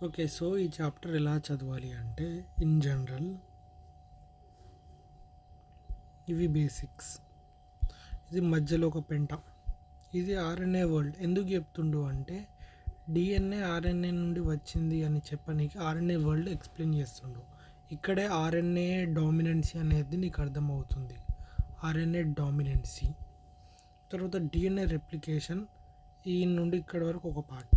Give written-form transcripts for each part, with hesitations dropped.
Okay. So, ఈ chapter ఎలా చదవాలి అంటే, ఇన్ జనరల్ ఇవి బేసిక్స్. ఇది మధ్యలో ఒక పెంట. ఇది ఆర్ఎన్ఏ వరల్డ్. ఎందుకు చెప్తుండు అంటే, డిఎన్ఏ ఆర్ఎన్ఏ నుండి వచ్చింది అని చెప్పనీకి ఆర్ఎన్ఏ వరల్డ్ ఎక్స్ప్లెయిన్ చేస్తుండు. ఇక్కడే ఆర్ఎన్ఏ డామినెన్సీ అనేది నీకు అర్థమవుతుంది. ఆర్ఎన్ఏ డామినెన్సీ తర్వాత డిఎన్ఏ రెప్లికేషన్. ఈ నుండి ఇక్కడ వరకు ఒక పార్ట్,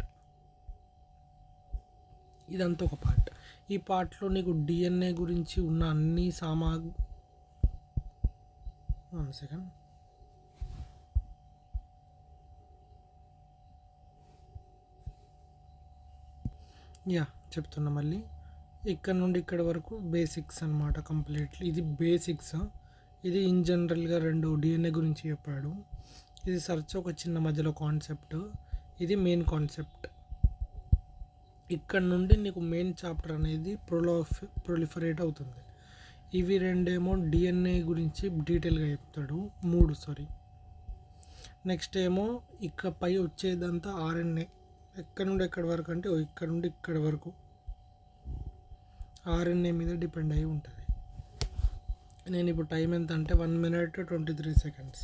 ఇదంతా ఒక పార్ట్. ఈ పార్ట్లో నీకు డిఎన్ఏ గురించి ఉన్న అన్ని సెకండ్ చెప్తున్నా మళ్ళీ. ఇక్కడ నుండి ఇక్కడ వరకు బేసిక్స్ అనమాట కంప్లీట్లీ. ఇది బేసిక్స్. ఇది ఇన్ జనరల్గా 2 డిఎన్ఏ గురించి చెప్పాడు. ఇది సర్చ్ ఒక చిన్న మధ్యలో కాన్సెప్ట్. ఇది మెయిన్ కాన్సెప్ట్. ఇక్కడ నుండి నీకు మెయిన్ చాప్టర్ అనేది ప్రొలిఫరేట్ అవుతుంది. ఇవి రెండేమో డిఎన్ఏ గురించి డీటెయిల్గా చెప్తాడు. 3 నెక్స్ట్ ఏమో ఇకపై వచ్చేదంతా ఆర్ఎన్ఏ. ఎక్కడ నుండి ఎక్కడి వరకు అంటే ఇక్కడ నుండి ఇక్కడ వరకు ఆర్ఎన్ఏ మీద డిపెండ్ అయి ఉంటుంది. నేను ఇప్పుడు టైం ఎంత అంటే 1 minute 23 seconds.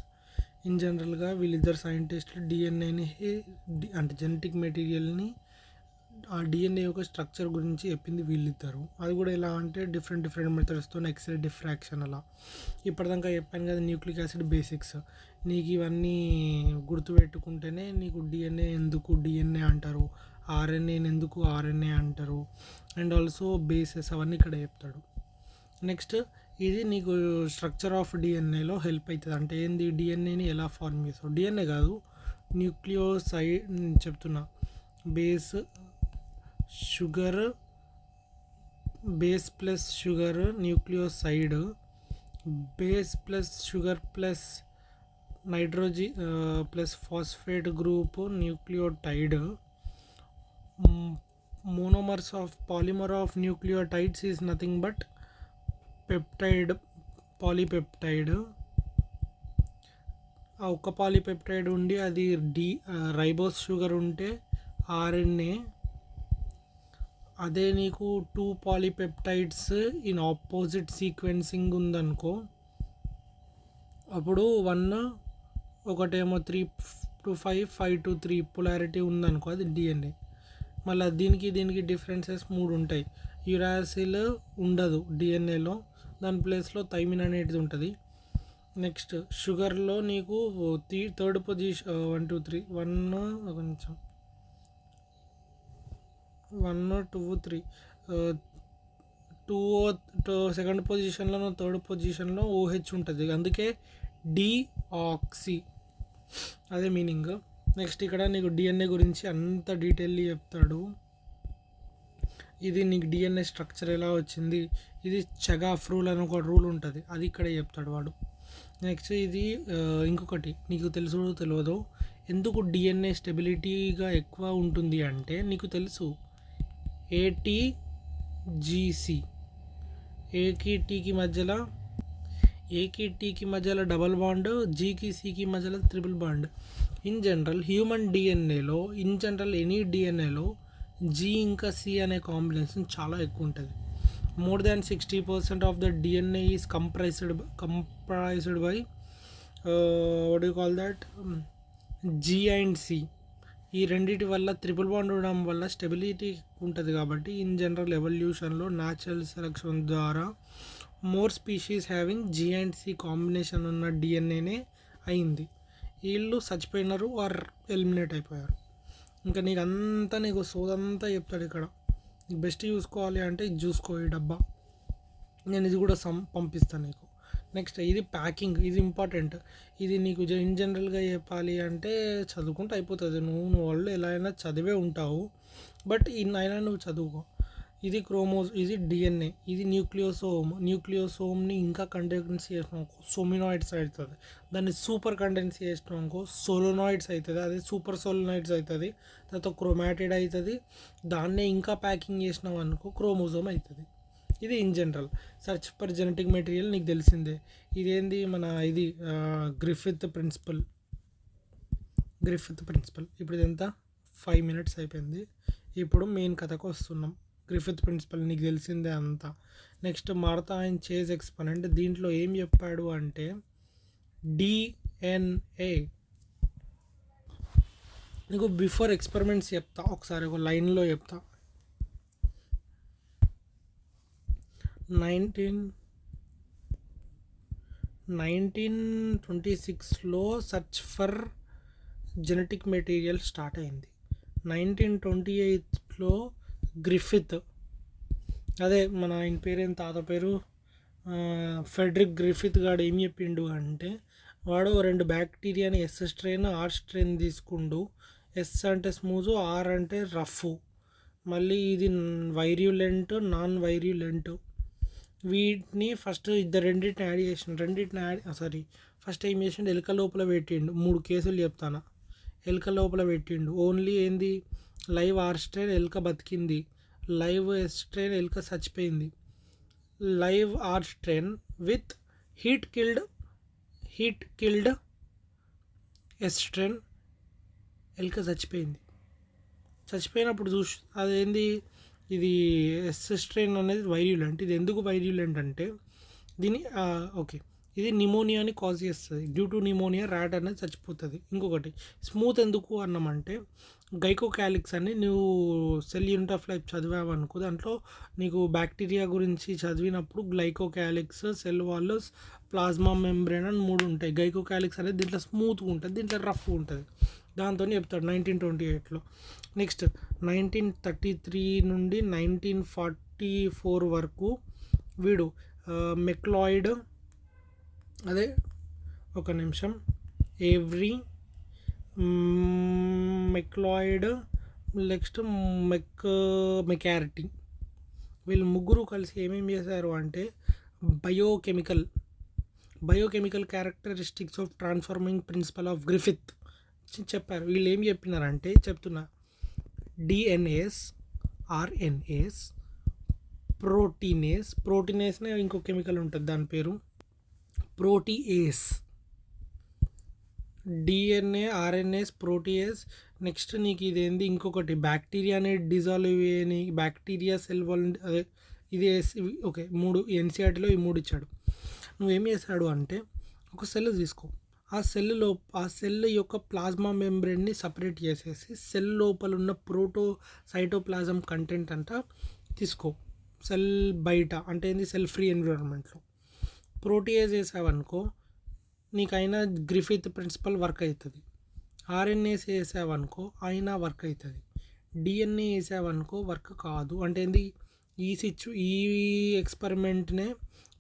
ఇన్ జనరల్గా వీళ్ళిద్దరు సైంటిస్టులు డిఎన్ఏని అంటే జెనెటిక్ మెటీరియల్ని ఆ డిఎన్ఏ యొక్క స్ట్రక్చర్ గురించి చెప్పింది వీళ్ళిద్దరు. అది కూడా ఎలా అంటే డిఫరెంట్ మెథడ్స్తో ఎక్స్రే డిఫ్రాక్షన్ అలా. ఇప్పటిదాకా చెప్పాను కదా న్యూక్లిక్ యాసిడ్ బేసిక్స్. నీకు ఇవన్నీ గుర్తుపెట్టుకుంటేనే నీకు డిఎన్ఏ ఎందుకు డిఎన్ఏ అంటారు, ఆర్ఎన్ఏని ఎందుకు ఆర్ఎన్ఏ అంటారు, అండ్ ఆల్సో బేసెస్ అవన్నీ ఇక్కడ చెప్తాడు. నెక్స్ట్ ఇది నీకు స్ట్రక్చర్ ఆఫ్ డిఎన్ఏలో హెల్ప్ అవుతుంది. అంటే ఏంది, డిఎన్ఏని ఎలా ఫార్మ్ చేస్తావు, డిఎన్ఏ కాదు న్యూక్లియోసైడ్ చెప్తున్నా. Base plus sugar nucleoside, base plus sugar plus nitrogen plus phosphate group nucleotide. Monomers of polymer of nucleotides is nothing but peptide, polypeptide. ఆ ఒక్క పాలీపెప్టైడ్ ఉండి అది రైబోస్ షుగర్ ఉంటే ఆర్ఎన్ఏ. అదే నీకు 2 పాలీపెప్టైడ్స్ ఇన్ ఆపోజిట్ సీక్వెన్సింగ్ ఉందనుకో, అప్పుడు 1 ఒకటేమో 3 to 5 5 to 3 పొలారిటీ ఉందనుకో, అది డిఎన్ఏ. మళ్ళీ దీనికి డిఫరెన్సెస్ 3 ఉంటాయి. యురాసిల్ ఉండదు డిఎన్ఏలో, దాని ప్లేస్లో థైమిన్ అనేది ఉంటుంది. నెక్స్ట్ షుగర్లో నీకు 3rd పొజిషన్ 1 2 3 1 కొంచెం 1 2 3 2 సెకండ్ పొజిషన్లో 3rd పొజిషన్లో ఓహెచ్ ఉంటుంది, అందుకే డిఆక్సీ, అదే మీనింగ్. నెక్స్ట్ ఇక్కడ నీకు డిఎన్ఏ గురించి అంత డీటెయిల్లీ చెప్తాడు. ఇది నీకు డిఎన్ఏ స్ట్రక్చర్ ఎలా వచ్చింది, ఇది చగాఫ్ రూల్ అని ఒక రూల్ ఉంటుంది, అది ఇక్కడ చెప్తాడు వాడు. నెక్స్ట్ ఇది ఇంకొకటి నీకు తెలుసు తెలియదు, ఎందుకు డిఎన్ఏ స్టెబిలిటీగా ఎక్కువ ఉంటుంది అంటే, నీకు తెలుసు ఏటీజీసీ, ఏకి టీకి మధ్యలో డబల్ బాండ్, జీకి సికి మధ్యలో triple bond. In general human డిఎన్ఏలో, ఇన్ జనరల్ ఎనీ డిఎన్ఏలో జీ ఇంకా సి అనే కాంబినేషన్ చాలా ఎక్కువ ఉంటుంది. more than 60% of the DNA is comprised by what do you call that, G and C. ఈ రెండింటి వల్ల ట్రిపుల్ బాండ్ ఉండడం వల్ల స్టెబిలిటీ ఉంటుంది. కాబట్టి ఇన్ జనరల్ ఎవల్యూషన్లో న్యాచురల్ సెలెక్షన్ ద్వారా more species having G and C combination ఉన్న డిఎన్ఏనే అయింది. వీళ్ళు చచ్చిపోయినారు ఆర్ ఎలిమినేట్ అయిపోయారు. ఇంకా నీకు సోదంతా చెప్తాడు ఇక్కడ. నీకు బెస్ట్ చూసుకోవాలి అంటే ఇది చూసుకో, ఈ డబ్బా నేను ఇది కూడా పంపిస్తాను నీకు. నెక్స్ట్ ఇది ప్యాకింగ్, ఇది ఇంపార్టెంట్. ఇది నీకు ఇన్ జనరల్గా చెప్పాలి అంటే చదువుకుంటే అయిపోతుంది. నువ్వు వాళ్ళు ఎలా అయినా చదివే ఉంటావు, బట్ అయినా నువ్వు చదువుకో. ఇది ఇది డిఎన్ఏ, ఇది న్యూక్లియోసోమ్ని ఇంకా కండెన్స్ చేసినావు సోమినాయిడ్స్ అవుతుంది. దాన్ని సూపర్ కండెన్స్ చేసినావు అనుకో సోలోనాయిడ్స్ అవుతుంది, అది సూపర్ సోలోనాయిడ్స్ అవుతుంది. తర్వాత క్రోమాటిడ్ అవుతుంది. దాన్నే ఇంకా ప్యాకింగ్ చేసినావు అనుకో క్రోమోజోమ్ అవుతుంది. ఇది in general search for genetic material నీకు తెలిసిందే. ఇదేంది మన ఇది గ్రిఫిత్ ప్రిన్సిపల్. ఇప్పుడు ఇదంతా 5 minutes అయిపోయింది. ఇప్పుడు మెయిన్ కథకు వస్తున్నాం. గ్రిఫిత్ ప్రిన్సిపల్ నీకు తెలిసిందే అంతా. Next Martha and Chase experiment. దీంట్లో ఏం చెప్పాడు అంటే డిఎన్ఏ. నీకు బిఫోర్ ఎక్స్పెరిమెంట్స్ చెప్తా, ఒకసారి ఒక లైన్లో చెప్తా. 1926లో search for genetic material start అయింది. 1928లో గ్రిఫిత్, అదే మన ఆయన పేరేం తాత పేరు ఫెడరిక్ గ్రిఫిత్ గాడు ఏం చెప్పిండు అంటే, వాడు 2 బ్యాక్టీరియాని ఎస్ స్ట్రెయిన్ ఆర్ స్ట్రెయిన్ తీసుకుండు. ఎస్ అంటే స్మూజు, ఆర్ అంటే రఫ్, మళ్ళీ ఇది వైర్యులెంట్ నాన్ వైర్యులెంట్. వీటిని ఫస్ట్ రెండింటిని యాడ్ చేసిండు. ఫస్ట్ ఏం చేసిండు, ఎలుక లోపల పెట్టిండు. 3 కేసులు చెప్తాను. ఎలుక లోపల పెట్టిండు. ఓన్లీ ఏంది, లైవ్ ఆర్ స్ట్రెయిన్ ఎలుక బతికింది, లైవ్ ఎస్ స్ట్రెయిన్ ఎలుక చచ్చిపోయింది. Live R strain with heat killed S strain ఎలుక చచ్చిపోయినప్పుడు అదేంది, ఇది ఎస్ స్ట్రెయిన్ అనేది వైర్యులెంట్. ఇది ఎందుకు వైర్యులెంట్ అంటే దీని ఓకే, ఇది నిమోనియాని కాజ్ చేస్తుంది. డ్యూ టు నిమోనియా ర్యాట్ అనేది చచ్చిపోతుంది. ఇంకొకటి స్మూత్ ఎందుకు అన్నామంటే, గైకోకాలిక్స్ అని నువ్వు సెల్ యూనిట్ ఆఫ్ లైఫ్ చదివావనుకో, దాంట్లో నీకు బ్యాక్టీరియా గురించి చదివినప్పుడు గ్లైకోకాలిక్స్, సెల్ వాల్, ప్లాస్మా మెంబ్రేన్ అని 3 ఉంటాయి. గైకోకాలిక్స్ అనేది దీంట్లో స్మూత్గా ఉంటుంది, దీంట్లో రఫ్ ఉంటుంది. దాంతో చెప్తాడు 1928లో. నెక్స్ట్ 1933 నుండి 1944 వరకు వీడు మెక్లాయిడ్, అదే ఒక నిమిషం, ఏవ్రీ, మెక్లాయిడ్, నెక్స్ట్ మెకారిటీ, వీళ్ళు ముగ్గురు కలిసి ఏమేమి చేశారు అంటే biochemical characteristics of transforming principle of Griffith చెప్పారు. వీళ్ళు ఏం చెప్పినారంటే, చెప్తున్నా, డిఎన్ఏస్, ఆర్ఎన్ఏస్, ప్రోటీనేస్నే ఇంకో కెమికల్ ఉంటుంది, దాని పేరు protease. DNA, RNase, protease. Next నీకు ఇదేంది, ఇంకొకటి బ్యాక్టీరియా అనేది డిజాల్వ్ అయ్యేని బ్యాక్టీరియా సెల్ వాల్, అదే ఇది ఓకే, 3 ఎన్సీఆర్టీలో ఈ 3 ఇచ్చాడు. నువ్వేం చేశాడు అంటే, ఒక సెల్ తీసుకో, ఆ సెల్ యొక్క ప్లాస్మా మెంబ్రేన్ని సపరేట్ చేసేసి సెల్ లోపల ఉన్న సైటోప్లాజం కంటెంట్ అంతా తీసుకో, సెల్ బయట అంటే ఏంది, సెల్ ఫ్రీ ఎన్విరాన్మెంట్లో. ప్రోటీయేజ్ వేసావనుకో నీకైనా గ్రిఫిత్ ప్రిన్సిపల్ వర్క్ అవుతుంది. ఆర్ఎన్ఏస్ వేసావనుకో అయినా వర్క్ అవుతుంది. డిఎన్ఏ వేసావనుకో వర్క్ కాదు. అంటే ఏంది, ఈ ఎక్స్పెరిమెంట్నే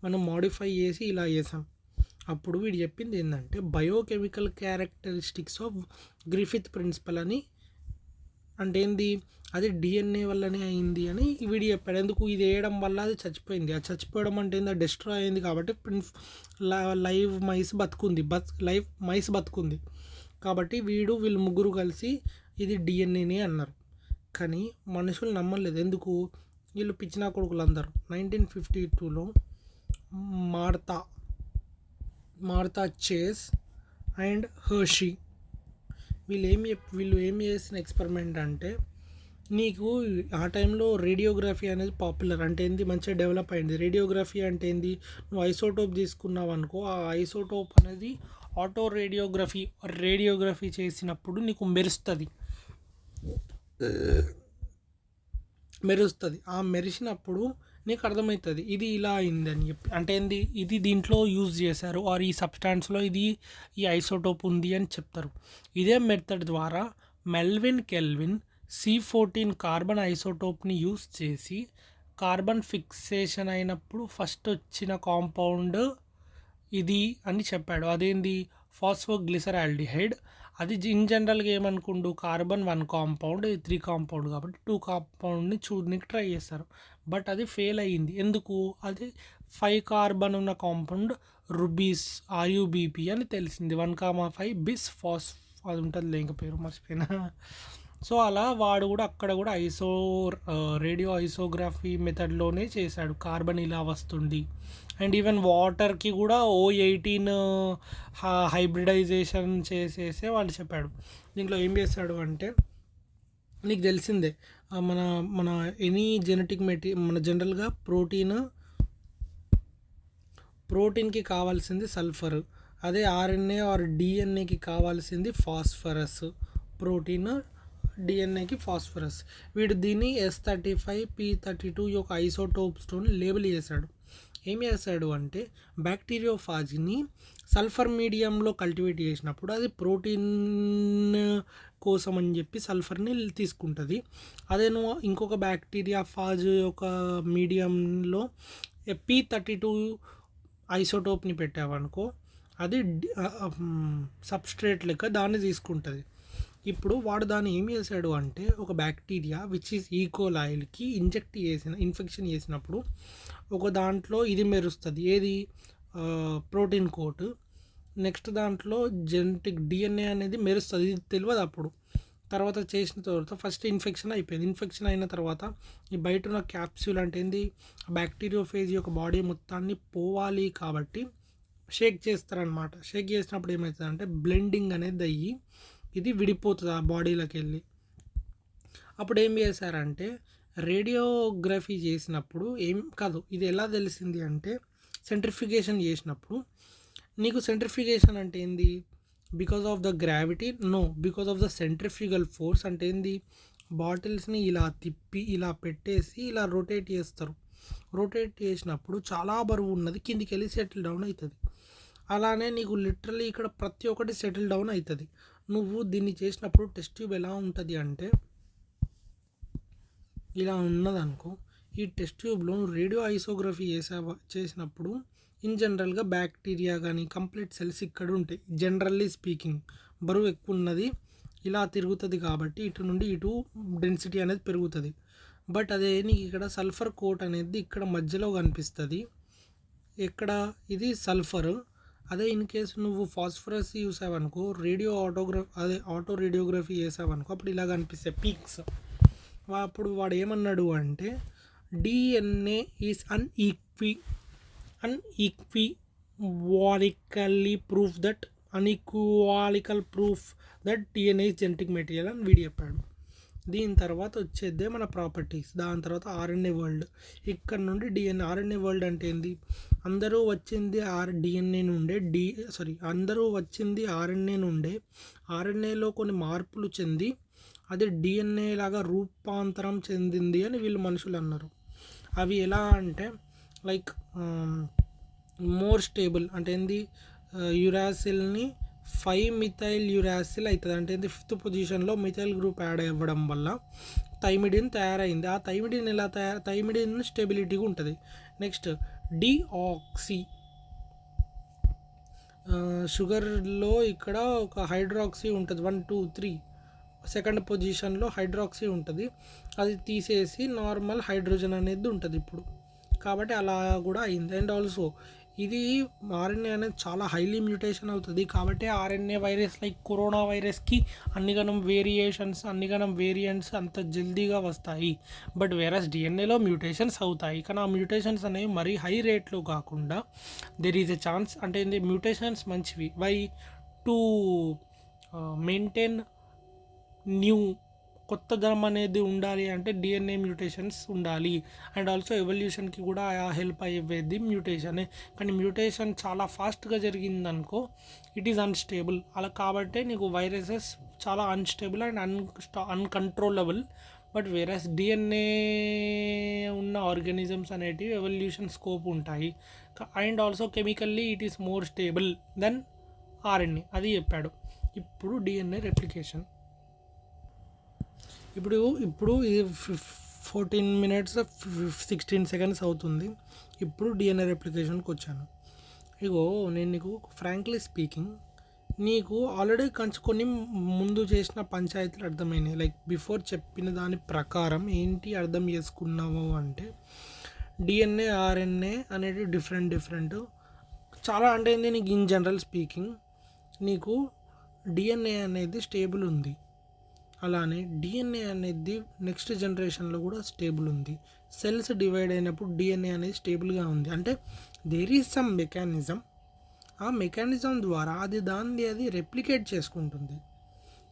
మనం మోడిఫై చేసి ఇలా చేసాం. అప్పుడు వీడు చెప్పింది ఏంటంటే, biochemical characteristics of Griffith principle అని. అంటే ఏంది, అది డిఎన్ఏ వల్లనే అయింది అని వీడు చెప్పాడు. ఎందుకు, ఇది వేయడం వల్ల అది చచ్చిపోయింది. అది చచ్చిపోవడం అంటే ఏంది, డిస్ట్రాయ్ అయింది కాబట్టి లైవ్ మైస్ బతుకుంది కాబట్టి వీళ్ళు ముగ్గురు కలిసి ఇది డిఎన్ఏనే అన్నారు. కానీ మనుషులు నమ్మలేదు. ఎందుకు, వీళ్ళు పిచ్చినా కొడుకులు అందరు. 1952లో మార్తా చేజ్ అండ్ హెర్షీ వీళ్ళు ఏం చేసిన ఎక్స్పెరిమెంట్ అంటే, నీకు ఆ టైంలో రేడియోగ్రఫీ అనేది పాపులర్, అంటే ఏంది, మంచిగా డెవలప్ అయింది. రేడియోగ్రఫీ అంటే ఏంది, నువ్వు ఐసోటోప్ తీసుకున్నావు అనుకో, ఆ ఐసోటోప్ అనేది రేడియోగ్రఫీ చేసినప్పుడు నీకు మెరుస్తుంది. ఆ మెరిసినప్పుడు నీకు అర్థమవుతుంది ఇది ఇలా అయిందని చెప్పి. అంటే ఏంది, ఇది దీంట్లో యూజ్ చేశారు, ఆర్ ఈ సబ్స్టాన్స్లో ఈ ఐసోటోప్ ఉంది అని చెప్తారు. ఇదే మెథడ్ ద్వారా మెల్విన్ కెల్విన్ C14 కార్బన్ ఐసోటోప్ని యూజ్ చేసి కార్బన్ ఫిక్సేషన్ అయినప్పుడు ఫస్ట్ వచ్చిన కాంపౌండ్ ఇది అని చెప్పాడు. అదేంది, ఫాస్ఫోగ్లిసరాల్డిహైడ్. అది ఇన్ జనరల్గా ఏమనుకుండు, కార్బన్ 1 కాంపౌండ్, 3 కాంపౌండ్ కాబట్టి 2 కాంపౌండ్ని చూడడానికి ట్రై చేస్తారు. బట్ అది ఫెయిల్ అయ్యింది. ఎందుకు, అది 5 కార్బన్ ఉన్న కాంపౌండ్ RUBP అని తెలిసింది. 1,5 బిస్ ఫాస్ అది ఉంటుంది, ఇంకా పేరు మర్చిపోయినా. సో అలా వాడు కూడా అక్కడ కూడా రేడియో ఐసోగ్రఫీ మెథడ్లోనే చేశాడు. కార్బన్ ఇలా వస్తుంది. అండ్ ఈవెన్ వాటర్కి కూడా O18 హైబ్రిడైజేషన్ చేసేసే వాళ్ళు చెప్పాడు. దీంట్లో ఏం చేశాడు అంటే, నీకు తెలిసిందే మన మన ఎనీ జెనెటిక్ మన జనరల్గా ప్రోటీన్కి కావాల్సింది సల్ఫర్, అదే ఆర్ఎన్ఏ ఆర్ డిఎన్ఏకి కావాల్సింది ఫాస్ఫరస్. Protein డిఎన్ఏకి phosphorus. వీడు దీన్ని S35P32 యొక్క ఐసోటోప్స్తో లేబుల్ చేశాడు. ఏం చేశాడు అంటే బ్యాక్టీరియోఫాజ్ని సల్ఫర్ మీడియంలో కల్టివేట్ చేసినప్పుడు అది ప్రోటీన్ కోసం అని చెప్పి సల్ఫర్ని తీసుకుంటుంది. అదే నువ్వు ఇంకొక బ్యాక్టీరియా ఫాజ్ యొక్క మీడియంలో P32 ఐసోటోప్ని పెట్టావనుకో అది సబ్స్ట్రేట్ లెక్క దాన్ని తీసుకుంటుంది. ఇప్పుడు వాడు దాన్ని ఏం చేశాడు అంటే ఒక బ్యాక్టీరియా విచ్ ఈస్ ఈకోలైల్కి ఇన్ఫెక్షన్ చేసినప్పుడు ఒక దాంట్లో ఇది మెరుస్తుంది, ఏది ప్రోటీన్ కోట్. నెక్స్ట్ దాంట్లో జెనెటిక్ డిఎన్ఏ అనేది మెరుస్తుంది, ఇది తెలియదు అప్పుడు. తర్వాత చేసిన తర్వాత ఫస్ట్ ఇన్ఫెక్షన్ అయిపోయింది. ఇన్ఫెక్షన్ అయిన తర్వాత ఈ బయట ఉన్న క్యాప్సూల్ అంటే ఏంది బ్యాక్టీరియోఫేజ్ యొక్క బాడీ మొత్తాన్ని పోవాలి కాబట్టి షేక్ చేస్తారనమాట. షేక్ చేసినప్పుడు ఏమవుతుంది అంటే బ్లెండింగ్ అనేది అయ్యి ఇది విడిపోతుంది ఆ బాడీలోకి వెళ్ళి. అప్పుడు ఏం చేశారంటే రేడియోగ్రఫీ చేసినప్పుడు ఏం కాదు, ఇది ఎలా తెలిసింది అంటే సెంట్రిఫికేషన్ చేసినప్పుడు. నీకు సెంట్రిఫికేషన్ అంటే ఏంది? Because of the gravity? No, because of the centrifugal force. అంటే ఏంది? బాటిల్స్ని ఇలా తిప్పి ఇలా పెట్టేసి ఇలా రొటేట్ చేస్తారు. రొటేట్ చేసినప్పుడు చాలా బరువు ఉన్నది కిందికి వెళ్ళి సెటిల్ డౌన్ అవుతుంది. అలానే నీకు లిటరల్లీ ఇక్కడ ప్రతి ఒక్కటి సెటిల్ డౌన్ అవుతుంది. నువ్వు దీన్ని చేసినప్పుడు టెస్ట్ ట్యూబ్ ఎలా ఉంటుంది అంటే ఇలా ఉన్నదనుకో. ఈ టెస్ట్ ట్యూబ్లో రేడియో ఐసోగ్రఫీ చేసినప్పుడు ఇన్ జనరల్గా బ్యాక్టీరియా కానీ కంప్లీట్ సెల్స్ ఇక్కడ ఉంటాయి. జనరల్లీ స్పీకింగ్ బరువు ఎక్కువ ఉన్నది ఇలా తిరుగుతుంది కాబట్టి ఇటు నుండి ఇటు డెన్సిటీ అనేది పెరుగుతుంది. బట్ అదే నీకు ఇక్కడ సల్ఫర్ కోట్ అనేది ఇక్కడ మధ్యలో కనిపిస్తుంది. ఎక్కడ? ఇది సల్ఫర్. అదే ఇన్ కేసు నువ్వు ఫాస్ఫరస్ చూసావనుకో, ఆటో రేడియోగ్రఫీ చేసావనుకో అప్పుడు ఇలా కనిపిస్తాయి పీక్స్. అప్పుడు వాడు ఏమన్నాడు అంటే DNA is unequivocal proof that DNA is genetic material అని వీడు చెప్పాడు. దీని తర్వాత వచ్చేదే మన ప్రాపర్టీస్. దాని తర్వాత ఆర్ఎన్ఏ వరల్డ్. ఇక్కడ నుండి డిఎన్ఏ. ఆర్ఎన్ఏ వరల్డ్ అంటే ఏంది? అందరూ వచ్చింది ఆర్ఎన్ఏ నుండే. ఆర్ఎన్ఏలో కొన్ని మార్పులు చెంది అది డిఎన్ఏ లాగా రూపాంతరం చెందింది అని వీళ్ళు మనుషులు అన్నారు. అవి ఎలా అంటే లైక్ మోర్ స్టేబుల్. అంటే ఏంది? యురాసిల్ని 5-మిథైల్ యురాసిల్ అవుతుంది. అంటే ఏంది? 5th పొజిషన్లో మిథైల్ గ్రూప్ యాడ్ అవ్వడం వల్ల థైమిడిన్ తయారైంది. ఆ థైమిడిన్ ఎలా థైమిడిన్ స్టెబిలిటీగా ఉంటుంది. Next deoxy. షుగర్లో ఇక్కడ ఒక హైడ్రాక్సీ ఉంటుంది, 1 2 3 సెకండ్ పొజిషన్లో హైడ్రాక్సీ ఉంటుంది. అది తీసేసి నార్మల్ హైడ్రోజన్ అనేది ఉంటుంది ఇప్పుడు. కాబట్టి అలా కూడా అయింది. అండ్ ఆల్సో ఇది ఆర్ఎన్ఏ అనేది చాలా హైలీ మ్యూటేషన్ అవుతుంది. కాబట్టి ఆర్ఎన్ఏ వైరస్ లైక్ కరోనా వైరస్కి అన్నిగనం వేరియంట్స్ అంత జల్దీగా వస్తాయి. బట్ వేరస్ డిఎన్ఏలో మ్యూటేషన్స్ అవుతాయి. కానీ ఆ మ్యూటేషన్స్ అనేవి మరీ హై రేట్లో కాకుండా దెర్ ఈజ్ ఎ ఛాన్స్. అంటే ఏంది? మ్యూటేషన్స్ మంచివి. వై టు మెయింటైన్ కొత్తదనం అనేది ఉండాలి అంటే డిఎన్ఏ మ్యూటేషన్స్ ఉండాలి. అండ్ ఆల్సో ఎవల్యూషన్కి కూడా హెల్ప్ అయ్యేది మ్యూటేషనే. కానీ మ్యూటేషన్ చాలా ఫాస్ట్గా జరిగిందనుకో ఇట్ ఈజ్ అన్స్టేబుల్. అలా కాబట్టే నీకు వైరసెస్ చాలా unstable and uncontrollable. But whereas DNA ఉన్న ఆర్గానిజమ్స్ అనేటివి ఎవల్యూషన్ స్కోప్ ఉంటాయి. And also chemically it is more stable than RNA. అది చెప్పాడు. ఇప్పుడు డిఎన్ఏ రెప్లికేషన్. ఇప్పుడు ఇది 14 minutes 16 seconds అవుతుంది. ఇప్పుడు డిఎన్ఏ రెప్లికేషన్కి వచ్చాను. నేను నీకు ఫ్రాంక్లీ స్పీకింగ్ నీకు ఆల్రెడీ కొన్ని ముందు చేసిన పంచాయతీలు అర్థమైనాయి. లైక్ బిఫోర్ చెప్పిన దాని ప్రకారం ఏంటి అర్థం చేసుకున్నావు అంటే డిఎన్ఏ ఆర్ఎన్ఏ అనేది డిఫరెంట్ చాలా. అంటే ఏంది? నీకు ఇన్ జనరల్ స్పీకింగ్ నీకు డిఎన్ఏ అనేది స్టేబుల్ ఉంది. అలానే డిఎన్ఏ అనేది నెక్స్ట్ జనరేషన్లో కూడా స్టేబుల్ ఉంది. సెల్స్ డివైడ్ అయినప్పుడు డిఎన్ఏ అనేది స్టేబుల్గా ఉంది. అంటే దేర్ ఈజ్ సమ్ మెకానిజం. ఆ మెకానిజం ద్వారా అది రెప్లికేట్ చేసుకుంటుంది.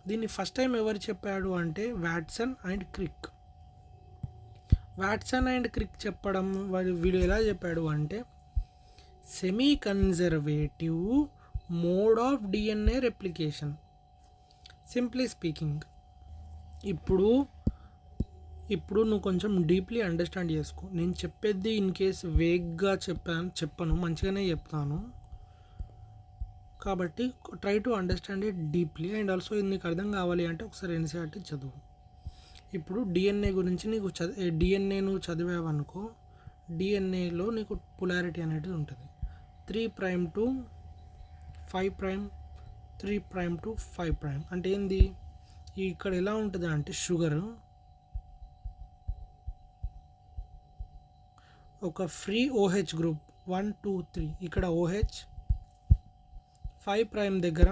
దీన్ని ఫస్ట్ టైం ఎవరు చెప్పాడు అంటే Watson and Crick. Watson and Crick చెప్పడం వీడు ఎలా చెప్పాడు అంటే semi conservative mode of DNA replication. Simply speaking, ఇప్పుడు నువ్వు కొంచెం డీప్లీ అండర్స్టాండ్ చేసుకో. నేను చెప్పేది ఇన్ కేస్ వేగ్గా చెప్పను, మంచిగానే చెప్తాను. కాబట్టి try to understand it deeply. And also ఇది నీకు అర్థం కావాలి అంటే ఒకసారి ఎన్సీఆర్టీ చదువు. ఇప్పుడు డిఎన్ఏ గురించి నీకు డిఎన్ఏ నువ్వు చదివావనుకో, డిఎన్ఏలో నీకు పొలారిటీ అనేది ఉంటుంది. 3' to 5', 3' to 5'. అంటే ఏంది, ఇక్కడ ఎలా ఉంటుంది అంటే షుగర్ ఒక ఫ్రీ ఓహెచ్ గ్రూప్ 1, 2, 3 ఇక్కడ ఓహెచ్, 5' దగ్గర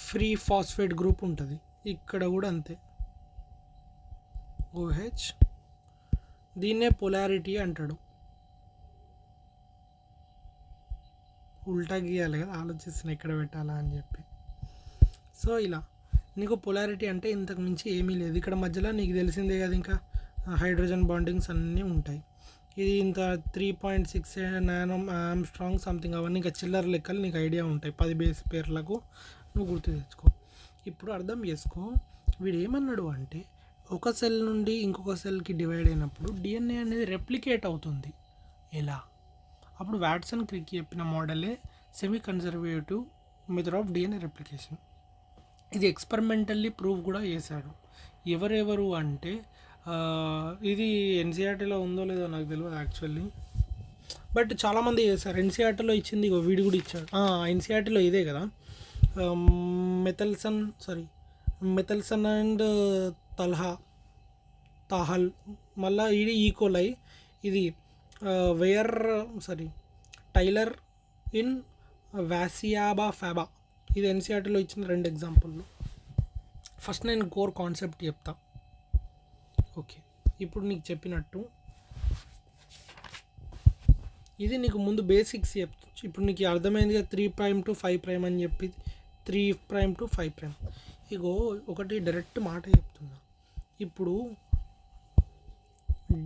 ఫ్రీ ఫాస్ఫేట్ గ్రూప్ ఉంటుంది. ఇక్కడ కూడా అంతే ఓహెచ్. దీన్నే పొలారిటీ అంటాడు. ఉల్టా గీయాలి కదా, ఆలోచిస్తున్నా ఎక్కడ పెట్టాలా అని చెప్పి. సో ఇలా నీకు పొలారిటీ అంటే ఇంతకు మించి ఏమీ లేదు. ఇక్కడ మధ్యలో నీకు తెలిసిందే కదా, ఇంకా హైడ్రోజన్ బాండింగ్స్ అన్నీ ఉంటాయి. ఇది ఇంత 3.6 నానో ఆమ్స్ట్రాంగ్ సంథింగ్, అవన్నీ ఇంకా చిల్లర లెక్కలు నీకు ఐడియా ఉంటాయి. 10 బేస్ పేర్లకు నువ్వు గుర్తు తెచ్చుకో. ఇప్పుడు అర్థం చేసుకో, వీడు ఏమన్నాడు అంటే ఒక సెల్ నుండి ఇంకొక సెల్కి డివైడ్ అయినప్పుడు డిఎన్ఏ అనేది రెప్లికేట్ అవుతుంది. ఎలా? అప్పుడు వాట్సన్ క్రిక్ చెప్పిన మోడలే semi conservative method of DNA replication. ఇది ఎక్స్పెరిమెంటల్లీ ప్రూవ్ కూడా చేశాడు. ఎవరెవరు అంటే ఇది ఎన్సీఆర్టీలో ఉందో లేదో నాకు తెలియదు యాక్చువల్లీ, బట్ చాలామంది చేశారు. ఎన్సీఆర్టీలో ఇచ్చింది వీడు కూడా ఇచ్చాడు. ఎన్సీఆర్టీలో ఇదే కదా, మెథల్సన్ అండ్ తాహల్, మళ్ళీ ఇది ఈకోలై, ఇది టైలర్ ఇన్ వాసియాబా ఫ్యాబా. ఇది ఎన్సీఆర్టీలో ఇచ్చిన 2 ఎగ్జాంపుల్లు. ఫస్ట్ నేను కోర్ కాన్సెప్ట్ చెప్తా. ఓకే, ఇప్పుడు నీకు చెప్పినట్టు ఇది నీకు ముందు బేసిక్స్ చెప్తా. ఇప్పుడు నీకు అర్థమైంది కదా, 3' to 5' అని చెప్పి, 3' to 5'. ఇగో ఒకటి డైరెక్ట్ మాట చెప్తున్నా. ఇప్పుడు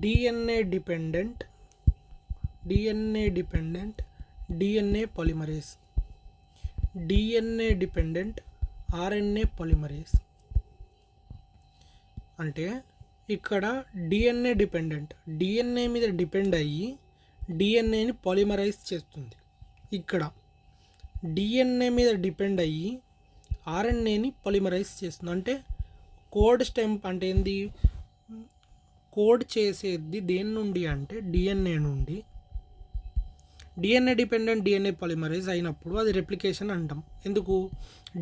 DNA dependent DNA polymerase, DNA dependent RNA polymerase. అంటే ఇక్కడ డిఎన్ఏ డిపెండెంట్, డిఎన్ఏ మీద డిపెండ్ అయ్యి డిఎన్ఏని పాలిమరైజ్ చేస్తుంది. ఇక్కడ డిఎన్ఏ మీద డిపెండ్ అయ్యి ఆర్ఎన్ఏని పాలిమరైజ్ చేస్తుంది. అంటే కోడ్ స్టెంప్ అంటే ఏంది, కోడ్ చేసేది దేని నుండి అంటే డిఎన్ఏ నుండి. డిఎన్ఏ డిపెండెంట్ డిఎన్ఏ పాలిమరైజ్ అయినప్పుడు అది రెప్లికేషన్ అంటాం. ఎందుకు?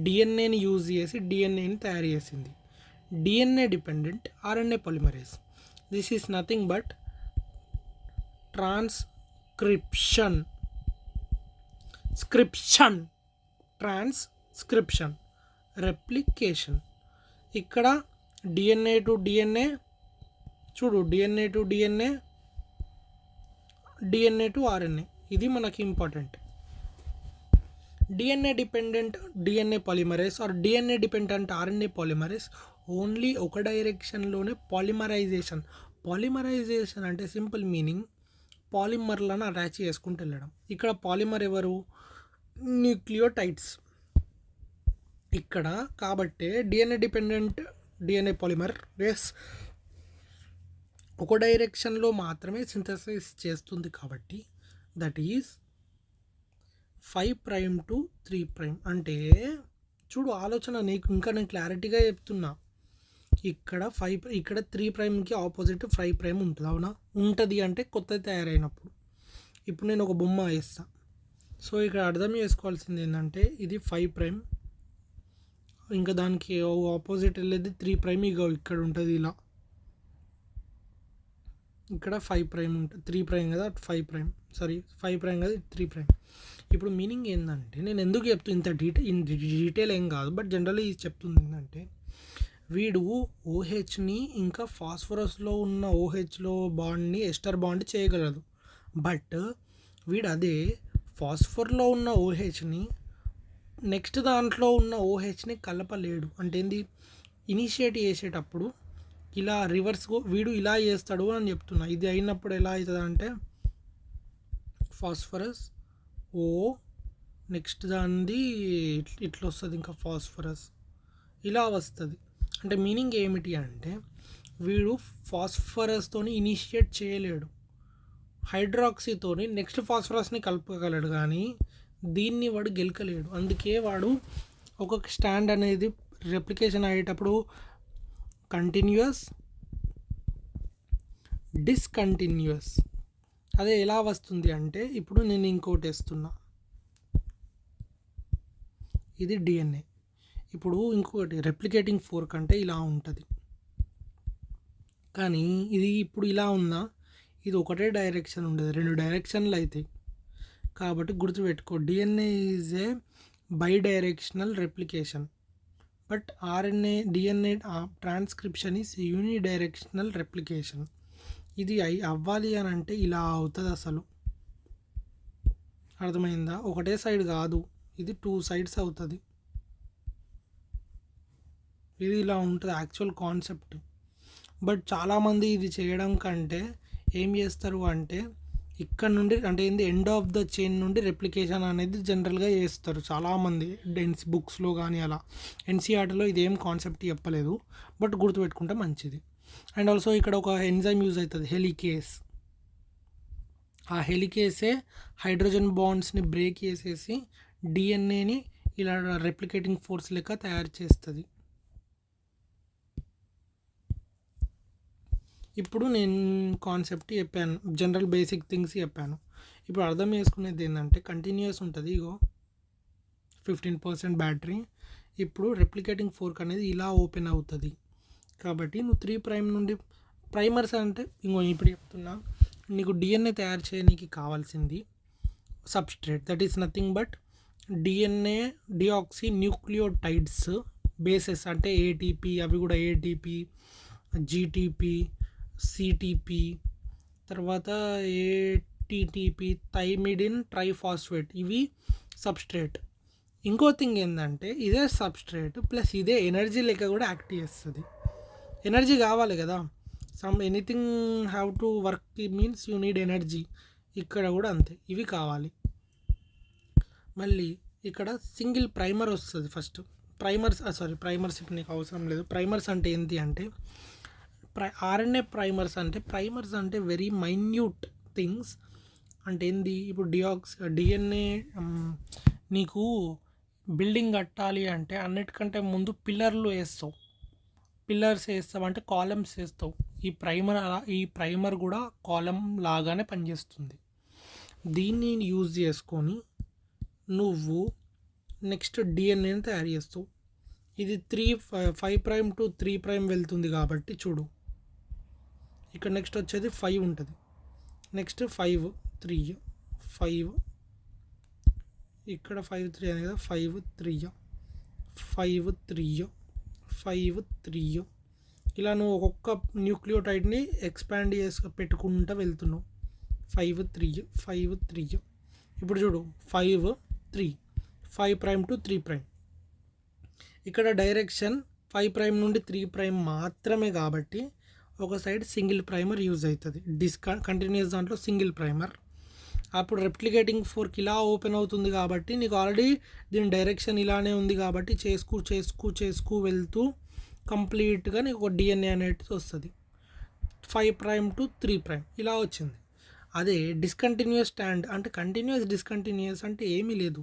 డిఎన్ఏని యూజ్ చేసి డిఎన్ఏని తయారు చేసింది. DNA dependent RNA polymerase. This is nothing but transcription. Replication. ఇక్కడ డిఎన్ఏ టు డిఎన్ఏ, చూడు, DNA to DNA, DNA to RNA. ఇది మనకి important. DNA dependent DNA polymerase or DNA dependent RNA polymerase only ఒక డైరెక్షన్లోనే పాలిమరైజేషన్ అంటే simple meaning పాలిమర్లను attach చేసుకుంటూ వెళ్ళడం. ఇక్కడ పాలిమర్ ఎవరు? న్యూక్లియోటైడ్స్. ఇక్కడ కాబట్టి డిఎన్ఏ డిపెండెంట్ డిఎన్ఏ పాలిమరేస్ ఒక డైరెక్షన్లో మాత్రమే సింథసిస్ చేస్తుంది. కాబట్టి దట్ ఈజ్ 5' to 3'. అంటే చూడు ఆలోచన, ఇంకా నేను క్లారిటీగా చెప్తున్నా. ఇక్కడ 3'కి ఆపోజిట్ 5' ఉంటుంది. అవునా? ఉంటుంది అంటే కొత్తది తయారైనప్పుడు. ఇప్పుడు నేను ఒక బొమ్మ వేస్తాను. సో ఇక్కడ అర్థం చేసుకోవాల్సింది ఏంటంటే ఇది 5', ఇంకా దానికి ఆపోజిట్ వెళ్ళేది 3'. ఇక ఇక్కడ ఉంటుంది ఇలా, ఇక్కడ 5' ఉంటుంది. 3' కదా, 5', 5' కదా, 3'. ఇప్పుడు మీనింగ్ ఏంటంటే, నేను ఎందుకు చెప్తూ ఇంత డీటెయిల్ ఏం కాదు, బట్ జనరల్లీ ఇది చెప్తుంది ఏంటంటే, వీడు ఓహెచ్ని ఇంకా ఫాస్ఫరస్లో ఉన్న ఓహెచ్లో బాండ్ని ఎస్టర్ బాండ్ చేయగలదు. బట్ వీడు అదే ఫాస్ఫర్లో ఉన్న ఓహెచ్ని నెక్స్ట్ దాంట్లో ఉన్న ఓహెచ్ని కలపలేడు. అంటే ఏంది, ఇనిషియేట్ చేసేటప్పుడు ఇలా రివర్స్ వీడు ఇలా చేస్తాడు అని చెప్తున్నా. ఇది అయినప్పుడు ఎలా అవుతుంది అంటే ఫాస్ఫరస్ ఓ నెక్స్ట్ దానిది ఇట్లా వస్తుంది, ఇంకా ఫాస్ఫరస్ ఇలా వస్తుంది. అంటే మీనింగ్ ఏమిటి అంటే వీడు ఫాస్ఫరస్తోని ఇనిషియేట్ చేయలేడు, హైడ్రాక్సీతోని నెక్స్ట్ ఫాస్ఫరస్ని కలపగలడు, కానీ దీన్ని వాడు గెలకలేడు. అందుకే వాడు ఒక స్టాండ్ అనేది రెప్లికేషన్ అయ్యేటప్పుడు కంటిన్యూస్, డిస్కంటిన్యూస్. అదే ఎలా వస్తుంది అంటే ఇప్పుడు నేను ఇంకోటి వేస్తున్నా, ఇది డిఎన్ఏ. ఇప్పుడు ఇంకొకటి రెప్లికేటింగ్ ఫోర్క్ అంటే ఇలా ఉంటుంది, కానీ ఇది ఇప్పుడు ఇలా ఉందా, ఇది ఒకటే డైరెక్షన్ ఉండదు, 2 డైరెక్షన్లు అవుతాయి. కాబట్టి గుర్తుపెట్టుకో, DNA is a by directional replication, but DNA transcription is unidirectional replication. ఇది అవ్వాలి అని అంటే ఇలా అవుతుంది. అసలు అర్థమైందా? ఒకటే సైడ్ కాదు, ఇది 2 సైడ్స్ అవుతుంది. ఇది ఇలా ఉంటుంది యాక్చువల్ కాన్సెప్ట్. బట్ చాలామంది ఇది చేయడం కంటే ఏం చేస్తారు అంటే ఇక్కడ నుండి అంటే ఏంది ఎండ్ ఆఫ్ ద చైన్ నుండి రెప్లికేషన్ అనేది జనరల్గా చేస్తారు చాలామంది బుక్స్లో కానీ అలా. ఎన్సీఆర్టీలో ఇదేం కాన్సెప్ట్ చెప్పలేదు, బట్ గుర్తుపెట్టుకుంటే మంచిది. అండ్ ఆల్సో ఇక్కడ ఒక ఎంజైమ్ యూజ్ అవుతుంది, హెలికేస్. ఆ హెలికేసే హైడ్రోజన్ బాండ్స్ని బ్రేక్ చేసేసి డిఎన్ఏని ఇలా రెప్లికేటింగ్ ఫోర్స్ లెక్క తయారు చేస్తుంది. ఇప్పుడు నేను కాన్సెప్ట్ చెప్పాను, జనరల్ బేసిక్ థింగ్స్ చెప్పాను. ఇప్పుడు అర్థం చేసుకునేది ఏంటంటే కంటిన్యూస్ ఉంటుంది, ఇగో 15% బ్యాటరీ. ఇప్పుడు రెప్లికేటింగ్ ఫోర్క్ అనేది ఇలా ఓపెన్ అవుతుంది. కాబట్టి నువ్వు 3' నుండి ప్రైమర్స్ అంటే ఇప్పుడు చెప్తున్నా, నీకు డిఎన్ఏ తయారు చేయడానికి కావాల్సింది substrate, that is nothing but DNA deoxy nucleotides bases. అంటే ఏటీపీ, అవి కూడా ఏటీపీ, జీటీపీ, సిటీపీ, తర్వాత ఏటీటీపీ, థైమిడిన్ ట్రైఫాస్ఫేట్, ఇవి సబ్స్ట్రేట్. ఇంకో థింగ్ ఏంటంటే ఇదే సబ్స్ట్రేట్ ప్లస్ ఇదే ఎనర్జీ లెక్క కూడా యాక్ట్ చేస్తుంది. ఎనర్జీ కావాలి కదా, anything have to work means you need energy. ఇక్కడ కూడా అంతే, ఇవి కావాలి. మళ్ళీ ఇక్కడ సింగిల్ ప్రైమర్ వస్తుంది ఫస్ట్. ప్రైమర్స్ ఇప్పుడు నీకు అవసరం లేదు. ప్రైమర్స్ అంటే ఏంటి అంటే ఆర్ఎన్ఏ ప్రైమర్స్ అంటే వెరీ మైన్యూట్ థింగ్స్. అంటే ఏంది, ఇప్పుడు డిఎన్ఏ నీకు బిల్డింగ్ కట్టాలి అంటే అన్నిటికంటే ముందు పిల్లర్స్ వేస్తావు అంటే కాలమ్స్ వేస్తావు. ఈ ప్రైమర్ కూడా కాలమ్ లాగానే పనిచేస్తుంది. దీన్ని యూజ్ చేసుకొని నువ్వు నెక్స్ట్ డిఎన్ఏని తయారు చేస్తావు. ఇది 5' to 3' వెళ్తుంది కాబట్టి చూడు, ఇక్కడ నెక్స్ట్ వచ్చేది 5 ఉంటుంది, నెక్స్ట్ 5 3 5, ఇక్కడ 5 3 అనేది కదా, 5 3 5 3 5 3. ఇలా నువ్వు ఒక్కొక్క న్యూక్లియోటైడ్ని ఎక్స్పాండ్ పెట్టుకుంటూ వెళ్తున్నావు. 5 3 5 3. ఇప్పుడు చూడు 5 3 5' to 3'. ఇక్కడ డైరెక్షన్ 5' నుండి 3' మాత్రమే కాబట్టి ఒక సైడ్ సింగిల్ ప్రైమర్ యూజ్ అవుతుంది. కంటిన్యూస్ దాంట్లో సింగిల్ ప్రైమర్. అప్పుడు రెప్లికేటింగ్ ఫోర్క్ ఇలా ఓపెన్ అవుతుంది కాబట్టి నీకు ఆల్రెడీ దీని డైరెక్షన్ ఇలానే ఉంది కాబట్టి చేసుకు వెళ్తూ కంప్లీట్గా నీకు ఒక డిఎన్ఏ అనేది వస్తుంది. 5' to 3' ఇలా వచ్చింది. అదే డిస్కంటిన్యూస్ స్టాండ్ అంటే డిస్కంటిన్యూస్ అంటే ఏమీ లేదు.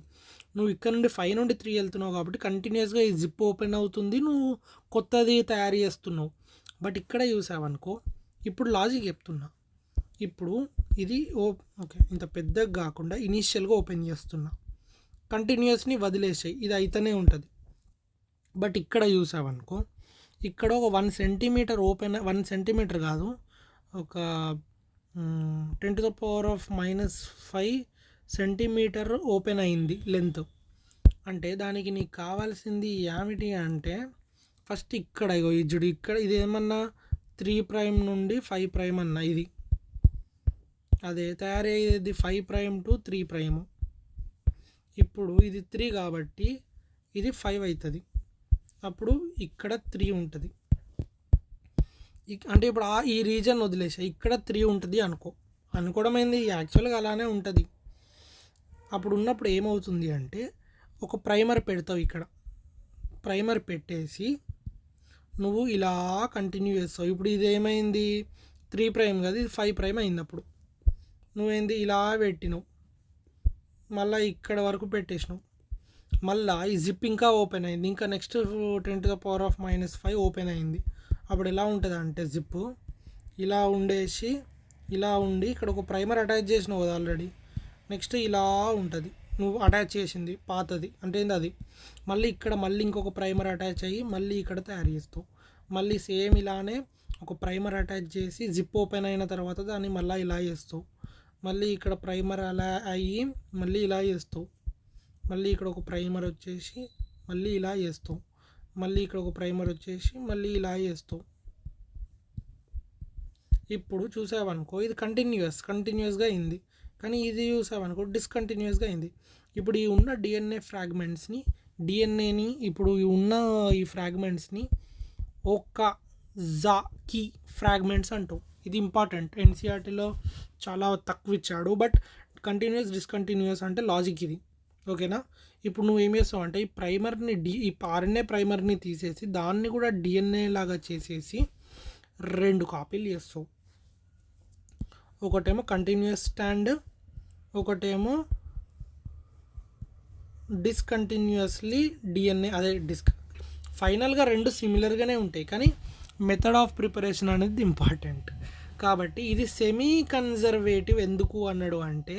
నువ్వు ఇక్కడ నుండి 5 నుండి 3 వెళ్తున్నావు కాబట్టి కంటిన్యూస్గా ఈ జిప్ ఓపెన్ అవుతుంది, నువ్వు కొత్తది తయారు చేస్తున్నావు. బట్ ఇక్కడ చూసావనుకో, ఇప్పుడు లాజిక్ చెప్తున్నా, ఇప్పుడు ఇది ఓకే ఇంత పెద్దగా కాకుండా ఇనీషియల్గా ఓపెన్ చేస్తున్నా, కంటిన్యూస్ని వదిలేసాయి, ఇది అయితేనే ఉంటుంది. బట్ ఇక్కడ చూసావనుకో, ఇక్కడ ఒక 1 సెంటీమీటర్ ఓపెన్, 1 సెంటీమీటర్ కాదు, ఒక 10⁻⁻5 సెంటీమీటర్ ఓపెన్ అయింది లెంత్. అంటే దానికి నీకు కావాల్సింది ఏమిటి అంటే ఫస్ట్ ఇక్కడ ఇజ్జుడు, ఇక్కడ ఇది ఏమన్నా 3' నుండి 5' అన్న, ఇది అదే తయారయ్యేది 5' to 3'. ఇప్పుడు ఇది 3 కాబట్టి ఇది 5 అవుతుంది. అప్పుడు ఇక్కడ 3 ఉంటుంది. అంటే ఇప్పుడు ఈ రీజన్ వదిలేసా, ఇక్కడ 3 ఉంటుంది అనుకోవడం ఏంది, యాక్చువల్గా అలానే ఉంటుంది. అప్పుడు ఉన్నప్పుడు ఏమవుతుంది అంటే ఒక ప్రైమర్ పెడతావు. ఇక్కడ ప్రైమర్ పెట్టేసి నువ్వు ఇలా కంటిన్యూ చేస్తావు. ఇప్పుడు ఇది ఏమైంది, 3 ప్రైమ్ కదా, ఇది 5 ప్రైమ్ అయింది. అప్పుడు నువ్వేంది ఇలా పెట్టినావు, మళ్ళీ ఇక్కడ వరకు పెట్టేసినావు, మళ్ళీ ఈ జిప్ ఇంకా ఓపెన్ అయింది, ఇంకా నెక్స్ట్ 10⁻⁻5 ఓపెన్ అయింది. అప్పుడు ఎలా ఉంటుంది అంటే జిప్ ఇలా ఉండేసి ఇలా ఉండి ఇక్కడ ఒక ప్రైమర్ అటాచ్ చేసినావు కదా ఆల్రెడీ, నెక్స్ట్ ఇలా ఉంటుంది, నువ్వు అటాచ్ చేసింది పాతది అంటే ఏంది అది, మళ్ళీ ఇక్కడ మళ్ళీ ఇంకొక ప్రైమర్ అటాచ్ అయ్యి మళ్ళీ ఇక్కడ తయారు చేస్తావు. మళ్ళీ సేమ్ ఇలానే ఒక ప్రైమర్ అటాచ్ చేసి జిప్ ఓపెన్ అయిన తర్వాత దాన్ని మళ్ళీ ఇలా చేస్తావు. మళ్ళీ ఇక్కడ ప్రైమర్ అలా అయ్యి మళ్ళీ ఇలా చేస్తావు. మళ్ళీ ఇక్కడ ఒక ప్రైమర్ వచ్చేసి మళ్ళీ ఇలా చేస్తావు. మళ్ళీ ఇక్కడ ఒక ప్రైమర్ వచ్చేసి మళ్ళీ ఇలా చేస్తావు. ఇప్పుడు చూసావనుకో ఇది కంటిన్యూస్గా అయింది. కానీ ఇది చూసావనుకో డిస్కంటిన్యూస్గా అయింది. ఇప్పుడు ఈ ఉన్న డిఎన్ఏని ఇప్పుడు ఉన్న ఈ ఫ్రాగ్మెంట్స్ని ఒక కీ ఫ్రాగ్మెంట్స్ అంటావు. ఇది ఇంపార్టెంట్, ఎన్సీఆర్టీలో చాలా తక్కువ ఇచ్చాడు. బట్ కంటిన్యూస్ డిస్కంటిన్యూస్ అంటే లాజిక్ ఇది, ఓకేనా. ఇప్పుడు నువ్వు ఏం చేస్తావు అంటే ఈ ప్రైమర్ని ఈ ఆర్ఎన్ఏ ప్రైమర్ని తీసేసి దాన్ని కూడా డిఎన్ఏ లాగా చేసేసి 2 కాపీలు చేస్తావు. ఒకటేమో కంటిన్యూస్ స్టాండ్, ఒకటేమో డిస్కంటిన్యూస్లీ డిఎన్ఏ, అదే ఫైనల్గా 2 సిమిలర్గానే ఉంటాయి, కానీ మెథడ్ ఆఫ్ ప్రిపరేషన్ అనేది ఇంపార్టెంట్. కాబట్టి ఇది సెమీ కన్జర్వేటివ్ ఎందుకు అన్నాడు అంటే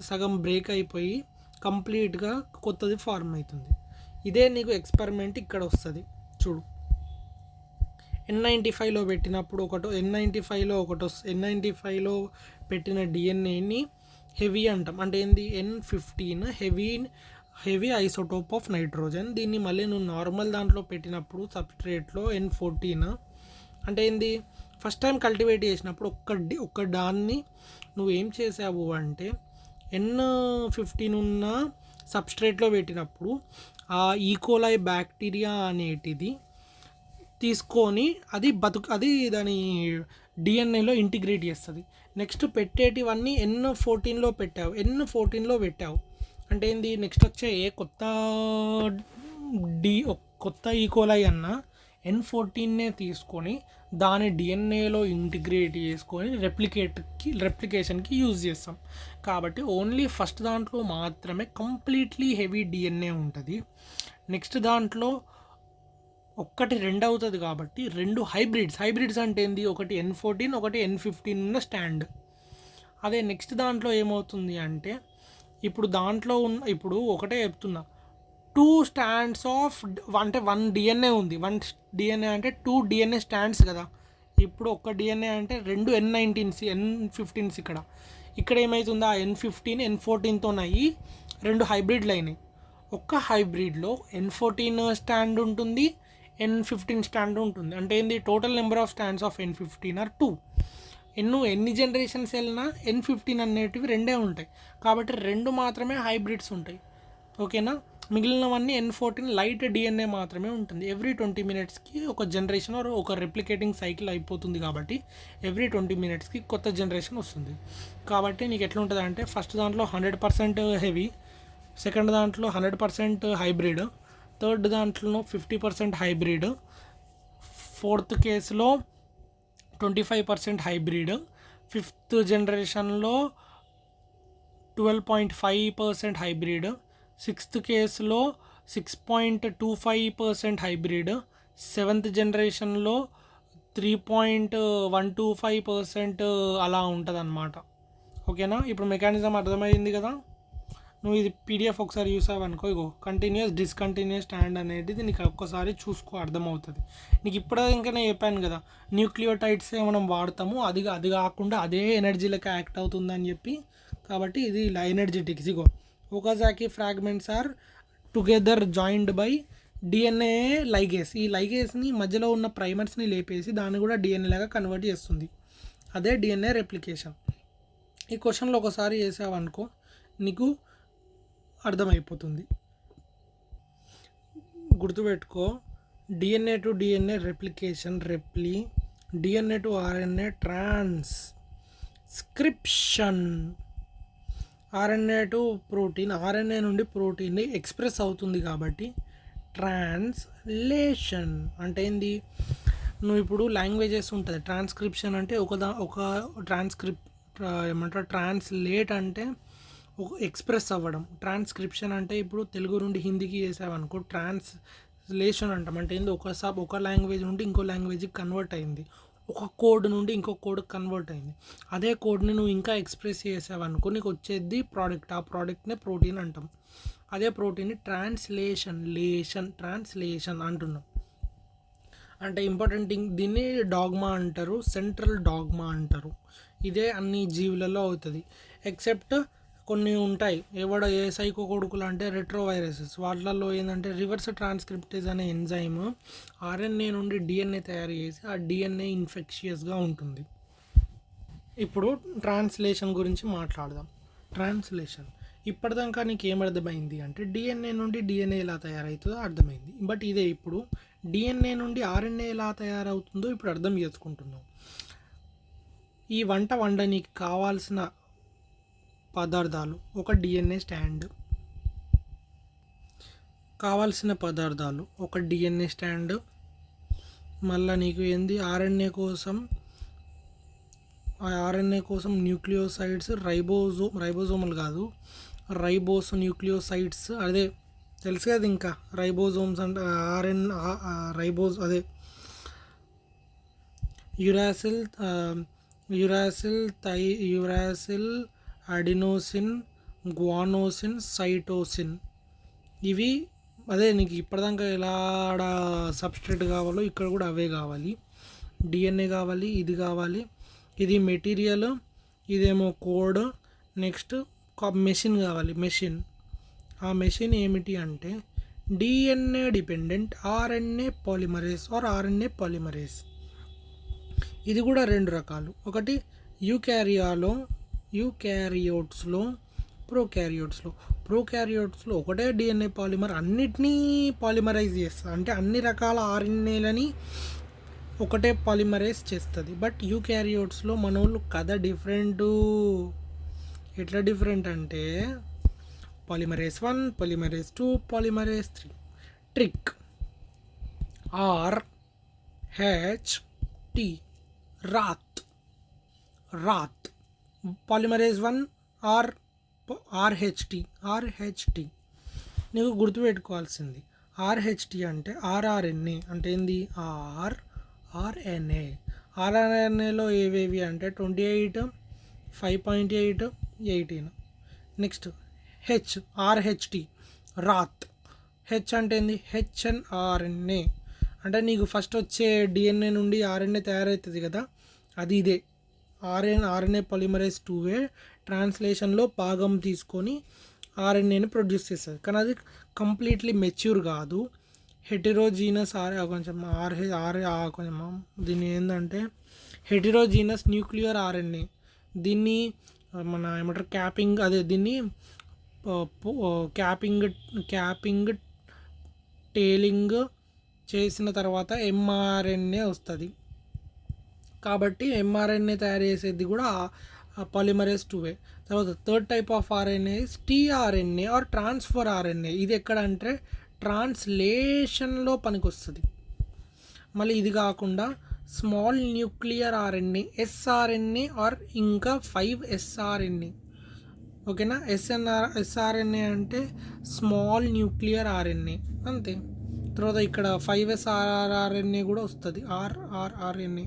సగం బ్రేక్ అయిపోయి కంప్లీట్గా కొత్తది ఫార్మ్ అవుతుంది. ఇదే నీకు ఎక్స్పెరిమెంట్ ఇక్కడ వస్తుంది చూడు. N95లో పెట్టినప్పుడు N95లో పెట్టిన డిఎన్ఏని హెవీ అంటాం. అంటే ఏంది, N15 heavy isotope of nitrogen. దీన్ని మళ్ళీ నువ్వు నార్మల్ దాంట్లో పెట్టినప్పుడు సబ్స్ట్రేట్లో N14 అంటే ఏంది, ఫస్ట్ టైం కల్టివేట్ చేసినప్పుడు ఒక్క దాన్ని నువ్వేం చేసావు అంటే N15 ఉన్న సబ్స్ట్రేట్లో పెట్టినప్పుడు ఆ ఈకోలై బ్యాక్టీరియా అనేటిది తీసుకొని అది దాని డిఎన్ఏలో ఇంటిగ్రేట్ చేస్తుంది. నెక్స్ట్ పెట్టేటివన్నీ N14లో పెట్టావు. అంటే ఏంది, నెక్స్ట్ వచ్చే ఏ కొత్త ఈకోలై అన్న N14నే తీసుకొని దాని డిఎన్ఏలో ఇంటిగ్రేట్ చేసుకొని రెప్లికేషన్కి యూజ్ చేస్తాం. కాబట్టి ఓన్లీ ఫస్ట్ దాంట్లో మాత్రమే కంప్లీట్లీ హెవీ డిఎన్ఏ ఉంటుంది. నెక్స్ట్ దాంట్లో 2 అవుతుంది కాబట్టి 2 హైబ్రిడ్స్ అంటే ఏంది, ఒకటి N14 ఒకటి N15 ఉన్న స్టాండ్. అదే నెక్స్ట్ దాంట్లో ఏమవుతుంది అంటే ఇప్పుడు ఒకటే చెప్తున్నా, 2 స్టాండ్స్ ఆఫ్ అంటే 1 డిఎన్ఏ ఉంది. 1 డిఎన్ఏ అంటే 2 డిఎన్ఏ స్టాండ్స్ కదా. ఇప్పుడు ఒక డిఎన్ఏ అంటే 2 N15s. ఇక్కడ ఏమవుతుందో ఆ N15 N14తో అయ్యి 2 హైబ్రిడ్లు అయినాయి. ఒక్క హైబ్రిడ్లో N14 స్టాండ్ ఉంటుంది, N15 స్టాండ్ ఉంటుంది. అంటే ఏంది, total number of strands of N15 or 2. ఎన్ని జనరేషన్స్ వెళ్ళినా N15 అనేటివి 2 ఉంటాయి. కాబట్టి 2 మాత్రమే హైబ్రిడ్స్ ఉంటాయి, ఓకేనా. మిగిలినవన్నీ N14 లైట్ డిఎన్ఏ మాత్రమే ఉంటుంది. ఎవ్రీ 20 మినిట్స్కి ఒక జనరేషన్ ఒక రెప్లికేటింగ్ సైకిల్ అయిపోతుంది. కాబట్టి ఎవ్రీ 20 మినిట్స్కి కొత్త జనరేషన్ వస్తుంది. కాబట్టి నీకు ఎట్లా ఉంటుంది అంటే ఫస్ట్ దాంట్లో 100% హెవీ, సెకండ్ దాంట్లో 100% హైబ్రిడ్, థర్డ్ దాంట్లో 50% హైబ్రిడ్, ఫోర్త్ కేసులో 25% హైబ్రిడ్, ఫిఫ్త్ జనరేషన్లో 12.5% హైబ్రిడ్, సిక్స్త్ కేసులో 6.25% హైబ్రిడ్, సెవెంత్ జనరేషన్లో 3.125% అలా ఉంటుంది అన్నమాట, ఓకేనా. ఇప్పుడు మెకానిజం అర్థమైంది కదా. నువ్వు ఇది పీడిఎఫ్ ఒకసారి చూసావనుకో, ఇగో కంటిన్యూస్ డిస్కంటిన్యూస్ స్టాండ్ అనేది నీకు ఒక్కసారి చూసుకో, అర్థమవుతుంది నీకు. ఇప్పుడు ఇంకా నేను చెప్పాను కదా, న్యూక్లియోటైడ్సే మనం వాడతాము, అది కాకుండా అదే ఎనర్జీలకు యాక్ట్ అవుతుందని చెప్పి. కాబట్టి ఇది ఇలా ఎనర్జెటిక్స్. ఇగో Okazaki fragments are together joined by DNA ligase. ఈ లైగేస్ని మధ్యలో ఉన్న ప్రైమర్స్ని లేపేసి దాన్ని కూడా డిఎన్ఏ లాగా కన్వర్ట్ చేస్తుంది. అదే డిఎన్ఏ రెప్లికేషన్. ఈ క్వశ్చన్లో ఒకసారి చేసావనుకో నీకు అర్థమైపోతుంది. గుర్తుపెట్టుకో, డిఎన్ఏ టు డిఎన్ఏ రెప్లికేషన్ రెప్లి, DNA to RNA transcription, RNA to protein, RNA నుండి ప్రోటీన్ని ఎక్స్ప్రెస్ అవుతుంది కాబట్టి ట్రాన్స్లేషన్. అంటే ఏంది, నువ్వు ఇప్పుడు లాంగ్వేజెస్ ఉంటుంది, ట్రాన్స్క్రిప్షన్ అంటే ఒక ఏమంటారు, ట్రాన్స్లేట్ అంటే ఒక ఎక్స్ప్రెస్ అవ్వడం, ట్రాన్స్క్రిప్షన్ అంటే ఇప్పుడు తెలుగు నుండి హిందీకి చేసావనుకో ట్రాన్స్లేషన్ అంటాం. అంటే ఏంది, ఒక లాంగ్వేజ్ నుండి ఇంకో లాంగ్వేజ్కి కన్వర్ట్ అయింది, ఒక కోడ్ నుండి ఇంకో కోడ్ కన్వర్ట్ అయింది. అదే కోడ్ని నువ్వు ఇంకా ఎక్స్ప్రెస్ చేసావనుకో నీకు వచ్చేది ప్రోడక్ట్, ఆ ప్రోడక్ట్నే ప్రోటీన్ అంటాం. అదే ప్రోటీన్ని ట్రాన్స్లేషన్ అంటున్నాం. అంటే ఇంపార్టెంట్ థింగ్, దీన్ని డాగ్మా అంటారు, సెంట్రల్ డాగ్మా అంటారు. ఇదే అన్ని జీవులలో అవుతుంది, ఎక్సెప్ట్ కొన్ని ఉంటాయి. ఏ సైకో కొడుకులు అంటే రెట్రోవైరసెస్, వాటిలలో ఏంటంటే రివర్స్ ట్రాన్స్క్రిప్టేజ్ అనే ఎంజైమ్ ఆర్ఎన్ఏ నుండి డిఎన్ఏ తయారు చేసి ఆ డిఎన్ఏ ఇన్ఫెక్షియస్గా ఉంటుంది. ఇప్పుడు ట్రాన్స్లేషన్ గురించి మాట్లాడదాం. ట్రాన్స్లేషన్ ఇప్పటిదాకా నీకు ఏమర్థమైంది అంటే డిఎన్ఏ నుండి డిఎన్ఏ ఎలా తయారవుతుందో అర్థమైంది. బట్ ఇదే ఇప్పుడు డిఎన్ఏ నుండి ఆర్ఎన్ఏ ఎలా తయారవుతుందో ఇప్పుడు అర్థం చేసుకుంటున్నాం. ఈ వంట వండడానికి కావాల్సిన పదార్థాలు, ఒక డిఎన్ఏ స్టాండ్, మళ్ళీ నీకు ఏంది ఆర్ఎన్ఏ కోసం న్యూక్లియోసైడ్స్, రైబోజోమల్ కాదు, రైబోస్ న్యూక్లియోసైడ్స్, అదే తెలుసు కదా. ఇంకా రైబోజోమ్స్ అంటే అదే యురాసిల్, అడినోసిన్, గ్వానోసిన్, సైటోసిన్. ఇవి అదే నీకు ఇప్పటిదాకా ఎలా సబ్స్ట్రేట్ కావాలో ఇక్కడ కూడా అవే కావాలి. డిఎన్ఏ కావాలి, ఇది కావాలి, ఇది మెటీరియల్, ఇదేమో కోడ్. నెక్స్ట్ మెషిన్ కావాలి. ఆ మెషిన్ ఏమిటి అంటే DNA dependent RNA polymerase or RNA polymerase. ఇది కూడా రెండు రకాలు, ఒకటి యూకారియోట్స్లో, ప్రోకారియోట్స్లో ఒకటే డిఎన్ఏ పాలిమర్ అన్నిటినీ పాలిమరైజ్ చేస్తుంది, అంటే అన్ని రకాల ఆర్ఎన్ఏలని ఒకటే పాలిమరైజ్ చేస్తుంది. బట్ యూకారియోట్స్లో మనోళ్ళు కథ ఎట్లా డిఫరెంట్ అంటే polymerase 1, polymerase 2, polymerase 3. Trick RHT, రాత్, పాలిమరేస్ 1 RHT. నీకు గుర్తుపెట్టుకోవాల్సింది RHT అంటే RRNA అంటే ఏంది, RNAలో ఏవేవి అంటే 28, 5.8, 18. నెక్స్ట్ RHT రాత్, హెచ్ అంటే ఏంది, HNRNA అంటే నీకు ఫస్ట్ వచ్చే డిఎన్ఏ నుండి ఆర్ఎన్ఏ తయారవుతుంది కదా, అది ఇదే ఆర్ఎన్ఏ పాలిమరేస్ 2 ట్రాన్స్లేషన్లో భాగం తీసుకొని ఆర్ఎన్ఏని ప్రొడ్యూస్ చేస్తుంది. కానీ అది కంప్లీట్లీ మెచ్యూర్ కాదు, హెటిరోజీనస్ కొంచెం దీన్ని ఏంటంటే హెటిరోజీనస్ న్యూక్లియర్ ఆర్ఎన్ఏ. దీన్ని మన ఏమంటారు దీన్ని క్యాపింగ్ టేలింగ్ చేసిన తర్వాత ఎంఆర్ఎన్ఏ వస్తుంది. కాబట్టి ఎంఆర్ఎన్ఏ తయారు చేసేది కూడా పాలిమరేస్ 2. తర్వాత third type of RNA is tRNA or transfer RNA. ఇది ఎక్కడ అంటే ట్రాన్స్లేషన్లో పనికొస్తుంది. మళ్ళీ ఇది కాకుండా small nuclear RNA, sRNA or ఇంకా 5SRNA. ఓకేనా, ఎస్ఆర్ఎన్ఏ అంటే స్మాల్ న్యూక్లియర్ ఆర్ఎన్ఏ అంతే. తర్వాత ఇక్కడ 5SRRNA కూడా వస్తుంది, RRRNA.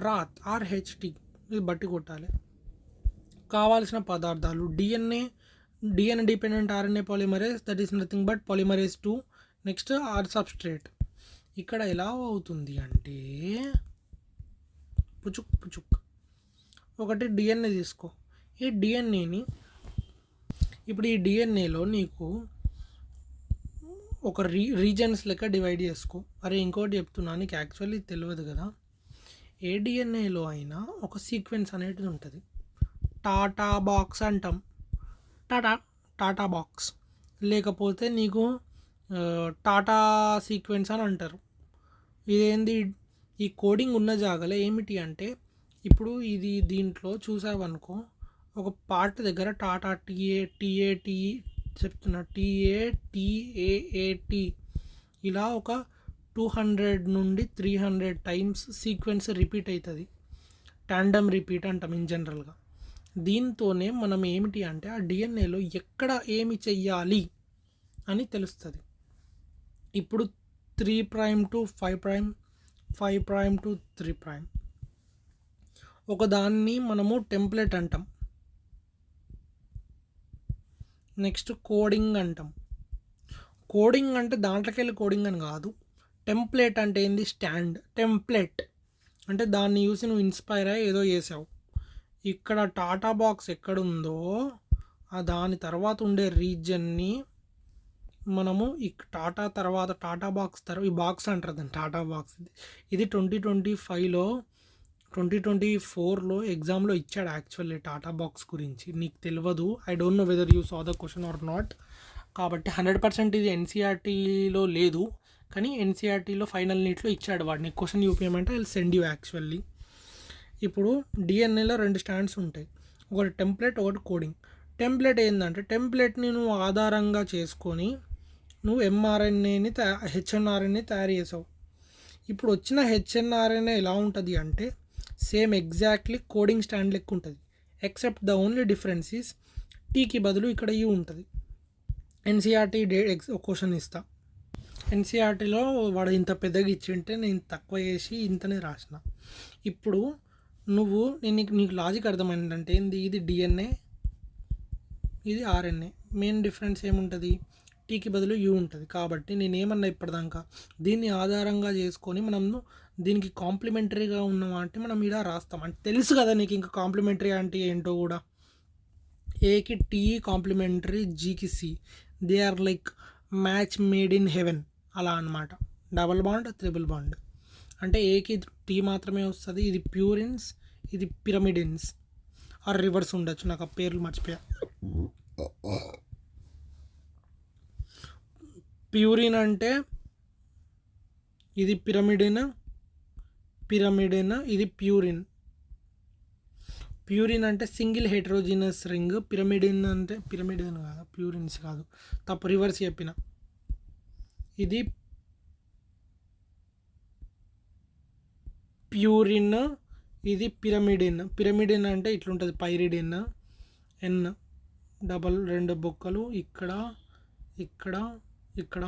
రాత్ RHT, ఇది బట్టి కొట్టాలి. కావాల్సిన పదార్థాలు DNA dependent RNA polymerase, that is nothing but polymerase 2. Next substrate. ఇక్కడ ఎలా అవుతుంది అంటే పుచుక్ ఒకటి డిఎన్ఏ తీసుకో. ఈ డిఎన్ఏని ఇప్పుడు ఈ డిఎన్ఏలో నీకు ఒక రీజన్స్ లెక్క డివైడ్ చేసుకో. అరే ఇంకోటి చెప్తున్నా, నీకు యాక్చువల్లీ తెలియదు కదా, ఏ డిఎన్ఏలో అయినా ఒక సీక్వెన్స్ అనేది ఉంటుంది. టాటా బాక్స్ అంటాం. టాటా బాక్స్, లేకపోతే నీకు టాటా సీక్వెన్స్ అని అంటారు. ఇదేంది, ఈ కోడింగ్ ఉన్న జాగాలో ఏమిటి అంటే, ఇప్పుడు ఇది దీంట్లో చూసావనుకో, ఒక పార్ట్ దగ్గర టాటా టీఏటి చెప్తున్నా, టీఏటి ఇలా ఒక 200 నుండి 300 టైమ్స్ సీక్వెన్స్ రిపీట్ అవుతుంది. టాండమ్ రిపీట్ అంటాం ఇన్ జనరల్గా. దీంతోనే మనం ఏమిటి అంటే ఆ డిఎన్ఏలో ఎక్కడ ఏమి చెయ్యాలి అని తెలుస్తుంది. ఇప్పుడు 3' to 5', 5' to 3', ఒకదాన్ని మనము టెంప్లెట్ అంటాం. నెక్స్ట్ కోడింగ్ అంటాం. కోడింగ్ అంటే దాంట్లోకి వెళ్ళి కోడింగ్ అని కాదు. టెంప్లెట్ అంటే ఏంది, స్టాండ్. టెంప్లెట్ అంటే దాన్ని చూసి నువ్వు ఇన్స్పైర్ అయ్యి ఏదో చేసావు. ఇక్కడ టాటా బాక్స్ ఎక్కడుందో దాని తర్వాత ఉండే రీజన్ని మనము ఈ టాటా తర్వాత టాటా బాక్స్ ఈ బాక్స్ అంటారు దాన్ని, టాటా బాక్స్. ఇది 2025లో 2024లో ఎగ్జామ్లో ఇచ్చాడు యాక్చువల్లీ టాటా బాక్స్ గురించి. నీకు తెలియదు, I don't know whether you saw the question or not. కాబట్టి 100% ఇది ఎన్సీఆర్టీలో లేదు, కానీ ఎన్సీఆర్టీలో ఫైనల్ నీట్లో ఇచ్చాడు వాడు. నీకు క్వశ్చన్ చూపించమంటే I will send you actually. ఇప్పుడు డిఎన్ఏలో 2 స్టాండ్స్ ఉంటాయి, ఒకటి టెంప్లెట్, ఒకటి కోడింగ్. టెంప్లెట్ ఏంటంటే టెంప్లెట్ని నువ్వు ఆధారంగా చేసుకొని నువ్వు ఎంఆర్ఎన్ఏని హెచ్ఎన్ఆర్ఎన్ఏ తయారు చేసావు. ఇప్పుడు వచ్చిన హెచ్ఎన్ఆర్ఎన్ఏ ఎలా ఉంటుంది అంటే సేమ్ ఎగ్జాక్ట్లీ కోడింగ్ స్టాండ్ లెక్క ఉంటుంది, except the only difference is టీకి బదులు ఇక్కడ యూ ఉంటుంది. ఎన్సీఆర్టీ క్వశ్చన్ ఇస్తా. ఎన్సీఆర్టీలో వాడు ఇంత పెద్దగా ఇచ్చింటే నేను తక్కువ చేసి ఇంతనే రాసిన. ఇప్పుడు నీకు లాజిక్ అర్థమైందంటే ఏంది, ఇది డిఎన్ఏ, ఇది ఆర్ఎన్ఏ. మెయిన్ డిఫరెన్స్ ఏముంటుంది, టీకి బదులు యూ ఉంటుంది. కాబట్టి నేనేమన్నా ఇప్పటిదాకా దీన్ని ఆధారంగా చేసుకొని మనము దీనికి కాంప్లిమెంటరీగా ఉన్నవాటి మనం ఇలా రాస్తాం. అంటే తెలుసు కదా నీకు ఇంకా కాంప్లిమెంటరీ అంటే ఏంటో కూడా. ఏకి టీ కాంప్లిమెంటరీ, జీకి C. They are like match made in heaven అలా అనమాట. Double bond, triple bond. అంటే ఏకి టీ మాత్రమే వస్తుంది, ఇది ప్యూరిన్స్, ఇది పిరమిడిన్స్ ఆర్ రివర్స్ ఉండొచ్చు, నాకు ఆ పేర్లు మర్చిపోయా. ప్యూరిన్ అంటే ఇది పిరమిడిన్, ఇది ప్యూరిన్. ప్యూరిన్ అంటే సింగిల్ హెటరోజినస్ రింగ్. పిరమిడిన్ అంటే పిరమిడిన్ కాదు, ప్యూరిన్స్ కాదు, తప్పు, రివర్స్ చెప్పిన. ఇది ప్యూరిన్, ఇది పిరమిడిన్ అంటే ఇట్లుంటుంది, పైరిడిన్. ఎన్ డబల్ 2 బొక్కలు ఇక్కడ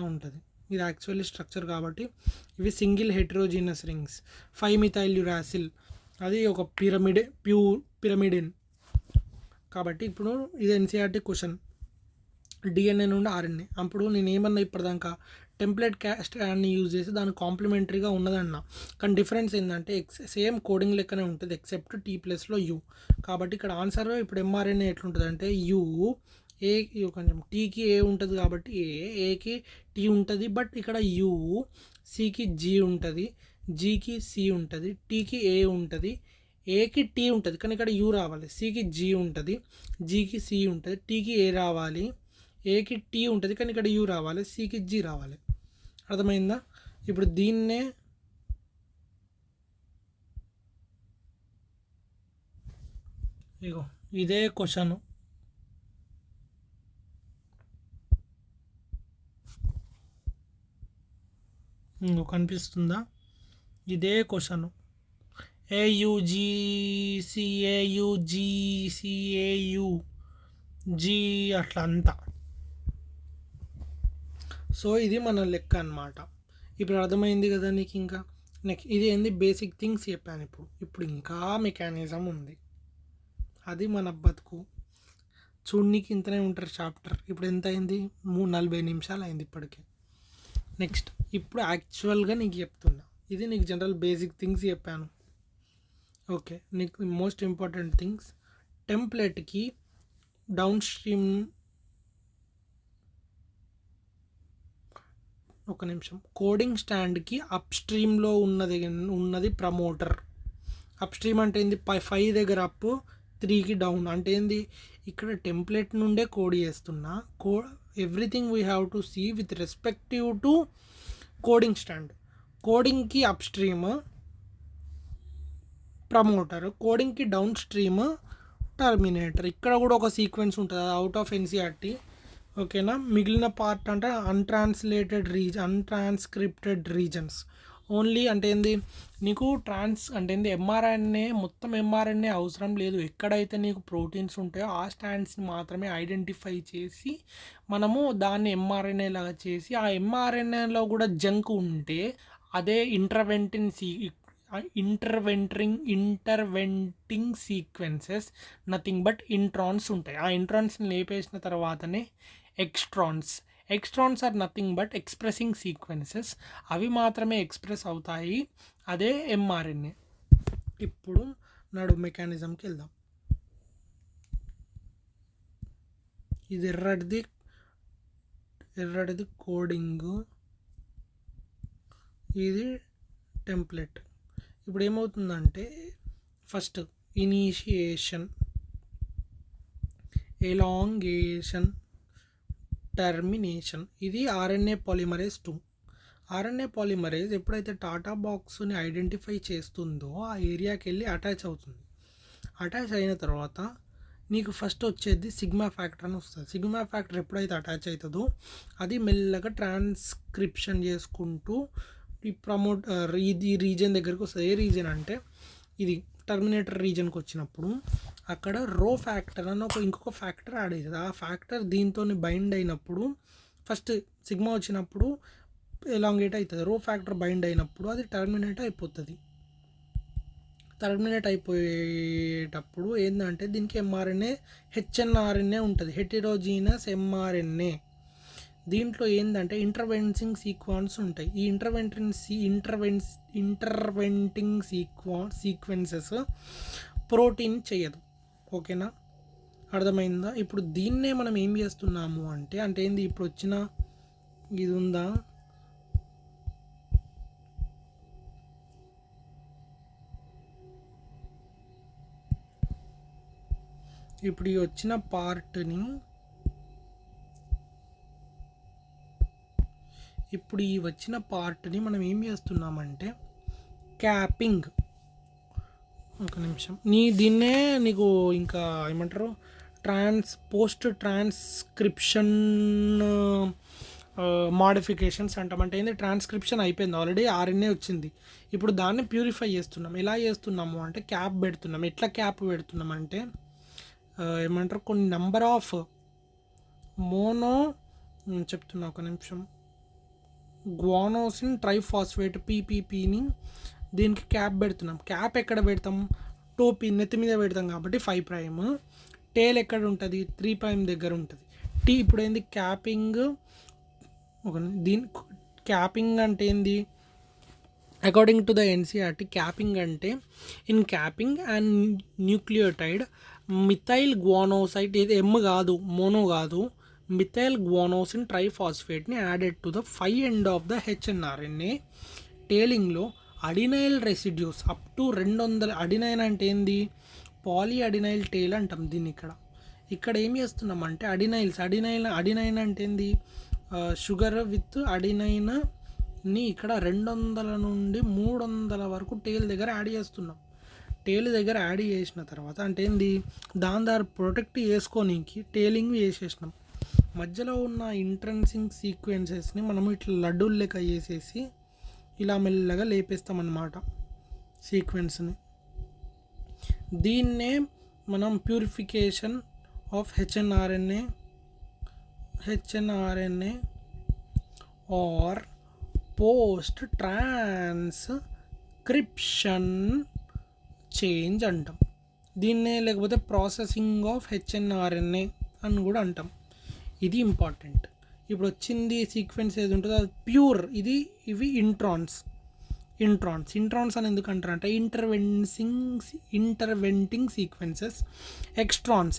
ఉంటుంది. ఇది యాక్చువల్లీ స్ట్రక్చర్ కాబట్టి ఇవి సింగిల్ హెటరోజినస్ రింగ్స్. 5-మిథైల్ యురాసిల్ అది ఒక పిరమిడిన్. కాబట్టి ఇప్పుడు ఇది ఎన్సీఆర్టీ క్వశ్చన్, డిఎన్ఏ నుండి ఆర్ఎన్ఏ. అప్పుడు నేను ఏమన్నా ఇప్పటిదాకా టెంప్లెట్ స్టాండ్ని యూజ్ చేసి దానికి కాంప్లిమెంటరీగా ఉన్నదన్నా, కానీ డిఫరెన్స్ ఏంటంటే సేమ్ కోడింగ్ లెక్కనే ఉంటుంది ఎక్సెప్ట్ టీ ప్లస్లో యూ. కాబట్టి ఇక్కడ ఆన్సర్ ఇప్పుడు ఎంఆర్ఎన్ఏ ఎట్లుంటుంది అంటే యూ, ఏ కొంచెం టీకి ఏ ఉంటుంది కాబట్టి ఏకి టీ ఉంటుంది, బట్ ఇక్కడ యూ, సికి జీ ఉంటుంది, జీకి సి ఉంటుంది, టీకి ఏ ఉంటుంది, ఏకి టీ ఉంటుంది కానీ ఇక్కడ యూ రావాలి, సికి జీ ఉంటుంది, జీకి సి ఉంటుంది, టీకి ఏ రావాలి, ఏకి టీ ఉంటుంది కానీ ఇక్కడ యూ రావాలి, సికి జీ రావాలి. అర్థమైందా? ఇప్పుడు దీన్నే ఇగో ఇదే క్వశ్చను, కనిపిస్తుందా? ఇదే క్వశ్చను, జీ అట్లా అంతా. సో ఇది మన లెక్క అన్నమాట. ఇప్పుడు అర్థమైంది కదా నీకు. ఇంకా నెక్స్ట్ ఇది ఏంది, బేసిక్ థింగ్స్ చెప్పాను. ఇప్పుడు ఇంకా మెకానిజం ఉంది, అది మన బతుకు. చూడనీకి ఇంతనే ఉంటారు చాప్టర్. ఇప్పుడు ఎంత అయింది, 40 నిమిషాలు అయింది ఇప్పటికే. నెక్స్ట్ ఇప్పుడు యాక్చువల్గా నీకు చెప్తున్నా, ఇది నీకు జనరల్ బేసిక్ థింగ్స్ చెప్పాను. ఓకే, నీకు మోస్ట్ ఇంపార్టెంట్ థింగ్స్, టెంప్లెట్కి డౌన్ స్ట్రీమ్, ఒక నిమిషం, కోడింగ్ స్టాండ్కి అప్ స్ట్రీమ్లో ఉన్నది ప్రమోటర్. అప్ స్ట్రీమ్ అంటే ఏంది, 5 దగ్గర అప్, 3కి డౌన్ అంటే ఏంది, ఇక్కడ టెంప్లెట్ నుండే కోడ్ చేస్తున్నా. Everything we have to see with respective to coding strand. కోడింగ్కి అప్ స్ట్రీమ్ ప్రమోటర్, కోడింగ్కి డౌన్ స్ట్రీమ్ టర్మినేటర్. ఇక్కడ కూడా ఒక సీక్వెన్స్ ఉంటుంది అవుట్ ఆఫ్ ఎన్సీఆర్టీ. ఓకేనా. మిగిలిన పార్ట్ అంటే అన్ట్రాన్స్క్రిప్టెడ్ రీజన్స్ ఓన్లీ. అంటే ఏంది, నీకు అంటే ఏంది ఎంఆర్ఎన్ఏ మొత్తం ఎంఆర్ఎన్ఏ అవసరం లేదు. ఎక్కడైతే నీకు ప్రోటీన్స్ ఉంటాయో ఆ స్టాండ్స్ని మాత్రమే ఐడెంటిఫై చేసి మనము దాన్ని ఎంఆర్ఎన్ఏ లాగా చేసి, ఆ ఎంఆర్ఎన్ఏలో కూడా జంక్ ఉంటే అదే intervening sequences nothing but introns ఉంటాయి. ఆ ఇంట్రాన్స్ని లేపేసిన తర్వాతనే exons are nothing but expressing sequences. అవి మాత్రమే ఎక్స్ప్రెస్ అవుతాయి, అదే ఎంఆర్ఎన్ఏ. ఇప్పుడు నడు మెకానిజంకి వెళ్దాం. ఇది ఎర్రటిది కోడింగ్, ఇది టెంప్లెట్. ఇప్పుడు ఏమవుతుందంటే ఫస్ట్ ఇనీషియేషన్, ఎలాంగేషన్, టర్మినేషన్. ఇది ఆర్ఎన్ఏ పాలిమరేజ్ 2. ఆర్ఎన్ఏ పాలిమరేజ్ ఎప్పుడైతే టాటా బాక్స్ని ఐడెంటిఫై చేస్తుందో ఆ ఏరియాకి వెళ్ళి అటాచ్ అవుతుంది. అటాచ్ అయిన తర్వాత నీకు ఫస్ట్ వచ్చేది సిగ్మా ఫ్యాక్టర్ అని వస్తుంది. సిగ్మా ఫ్యాక్టర్ ఎప్పుడైతే అటాచ్ అవుతుందో అది మెల్లగా ట్రాన్స్క్రిప్షన్ చేసుకుంటూ ఈ ఇది రీజన్ దగ్గరికి వస్తుంది. ఏ రీజన్ అంటే ఇది టర్మినేటర్ రీజన్కి వచ్చినప్పుడు అక్కడ రో ఫ్యాక్టర్ అని ఇంకొక ఫ్యాక్టర్ యాడ్ అవుతుంది. ఆ ఫ్యాక్టర్ దీంతో బైండ్ అయినప్పుడు ఫస్ట్ సిగ్మా వచ్చినప్పుడు ఎలాంగేట్ అవుతుంది. రో ఫ్యాక్టర్ బైండ్ అయినప్పుడు అది టర్మినేట్ అయిపోతుంది. టర్మినేట్ అయిపోయేటప్పుడు ఏంటంటే దీనికి ఎంఆర్ఎన్ఏ హెచ్ఎన్ఆర్ఎన్ఏ ఉంటుంది, హెటెరోజీనస్ ఎంఆర్ఎన్ఏ. దీంట్లో ఏంటంటే ఇంటర్వెంటింగ్ సీక్వెన్స్ ఉంటాయి. ఈ ఇంటర్వెంటింగ్ సీక్వెన్సెస్ ప్రోటీన్ చేయదు. ఓకేనా, అర్థమైందా? ఇప్పుడు దీన్నే మనం ఏం చేస్తున్నాము అంటే ఏంది, ఇప్పుడు వచ్చిన ఇది ఉందా, ఇప్పుడు ఈ వచ్చిన పార్ట్ని మనం ఏం చేస్తున్నామంటే క్యాపింగ్. ఒక నిమిషం, దీన్నే నీకు ఇంకా ఏమంటారు, పోస్ట్ ట్రాన్స్క్రిప్షన్ మాడిఫికేషన్స్ అంటామంటే ఏంది, ట్రాన్స్క్రిప్షన్ అయిపోయింది ఆల్రెడీ, ఆర్ఎన్ఏ వచ్చింది. ఇప్పుడు దాన్ని ప్యూరిఫై చేస్తున్నాం. ఎలా చేస్తున్నాము అంటే క్యాప్ పెడుతున్నాం. ఎట్లా క్యాప్ పెడుతున్నాం అంటే ఏమంటారు, కొన్ని నెంబర్ ఆఫ్ చెప్తున్నా ఒక నిమిషం, గ్వానోసిన్ ట్రైఫాస్ఫేట్ పీపీపీని దీనికి క్యాప్ పెడుతున్నాం. క్యాప్ ఎక్కడ పెడతాం, టోపీ నెత్తి మీద పెడతాం కాబట్టి 5'. టేల్ ఎక్కడ ఉంటుంది, 3' దగ్గర ఉంటుంది. ఇప్పుడు ఏంది క్యాపింగ్. క్యాపింగ్ అంటే ఏంది, according to the NCERT capping అంటే in capping and nucleotide methyl guanosine, ఇది ఎమ్ కాదు, మోనో కాదు, మిథైల్ గ్వానోసిన్ ట్రైఫాస్ఫేట్ని added to the 5 end of the hnRNA. టేలింగ్లో adenyl residues up to 200. Adenine అంటే ఏంది, పాలీ అడినైల్ టేల్ అంటాం దీన్ని. ఇక్కడ ఏం చేస్తున్నాం అంటే అడినైన్ అంటే ఏంది, షుగర్ విత్ అడినైన్ని ఇక్కడ 200 నుండి 300 వరకు టేల్ దగ్గర యాడ్ చేస్తున్నాం. టేల్ దగ్గర యాడ్ చేసిన తర్వాత అంటే ఏంది, దాని ప్రొటెక్ట్ చేసుకోనికి టేలింగ్ చేసేసినాం. మధ్యలో ఉన్న ఇంట్రెన్సింగ్ సీక్వెన్సెస్ని మనం ఇట్లా లడ్డూలు లెక్క చేసేసి ఇలా మెల్లగా లేపేస్తామన్నమాట సీక్వెన్స్ని. దీన్నే మనం purification of హెచ్ఎన్ఆర్ఎన్ఏ or post transcription change అంటాం దీన్నే, లేకపోతే ప్రాసెసింగ్ ఆఫ్ హెచ్ఎన్ఆర్ఎన్ఏ అని కూడా అంటాం. ఇది ఇంపార్టెంట్. ఇప్పుడు వచ్చింది సీక్వెన్స్ ఏది ఉంటుందో అది ప్యూర్. ఇవి ఇంట్రాన్స్ అని ఎందుకు అంటారు అంటే ఇంటర్వెంటింగ్ సీక్వెన్సెస్. ఎక్స్ట్రాన్స్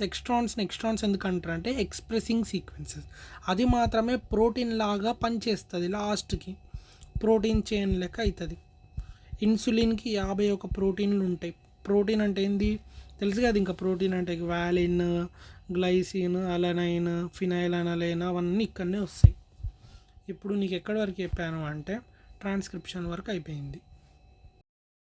ఎందుకు అంటారు అంటే ఎక్స్ప్రెసింగ్ సీక్వెన్సెస్. అది మాత్రమే ప్రోటీన్ లాగా పనిచేస్తుంది, లాస్ట్కి ప్రోటీన్ చైన్ లెక్క అవుతుంది. ఇన్సులిన్కి 51 ప్రోటీన్లు ఉంటాయి. ప్రోటీన్ అంటే ఏంది తెలుసు కదా, ఇంకా ప్రోటీన్ అంటే వాలిన్, గ్లైసిన్, అలనైన్, ఫినైల్ అనలైన్ అవన్నీ ఇక్కడనే వస్తాయి. ఇప్పుడు నీకు ఎక్కడి వరకు చెప్పాను అంటే ట్రాన్స్క్రిప్షన్ వరకు అయిపోయింది.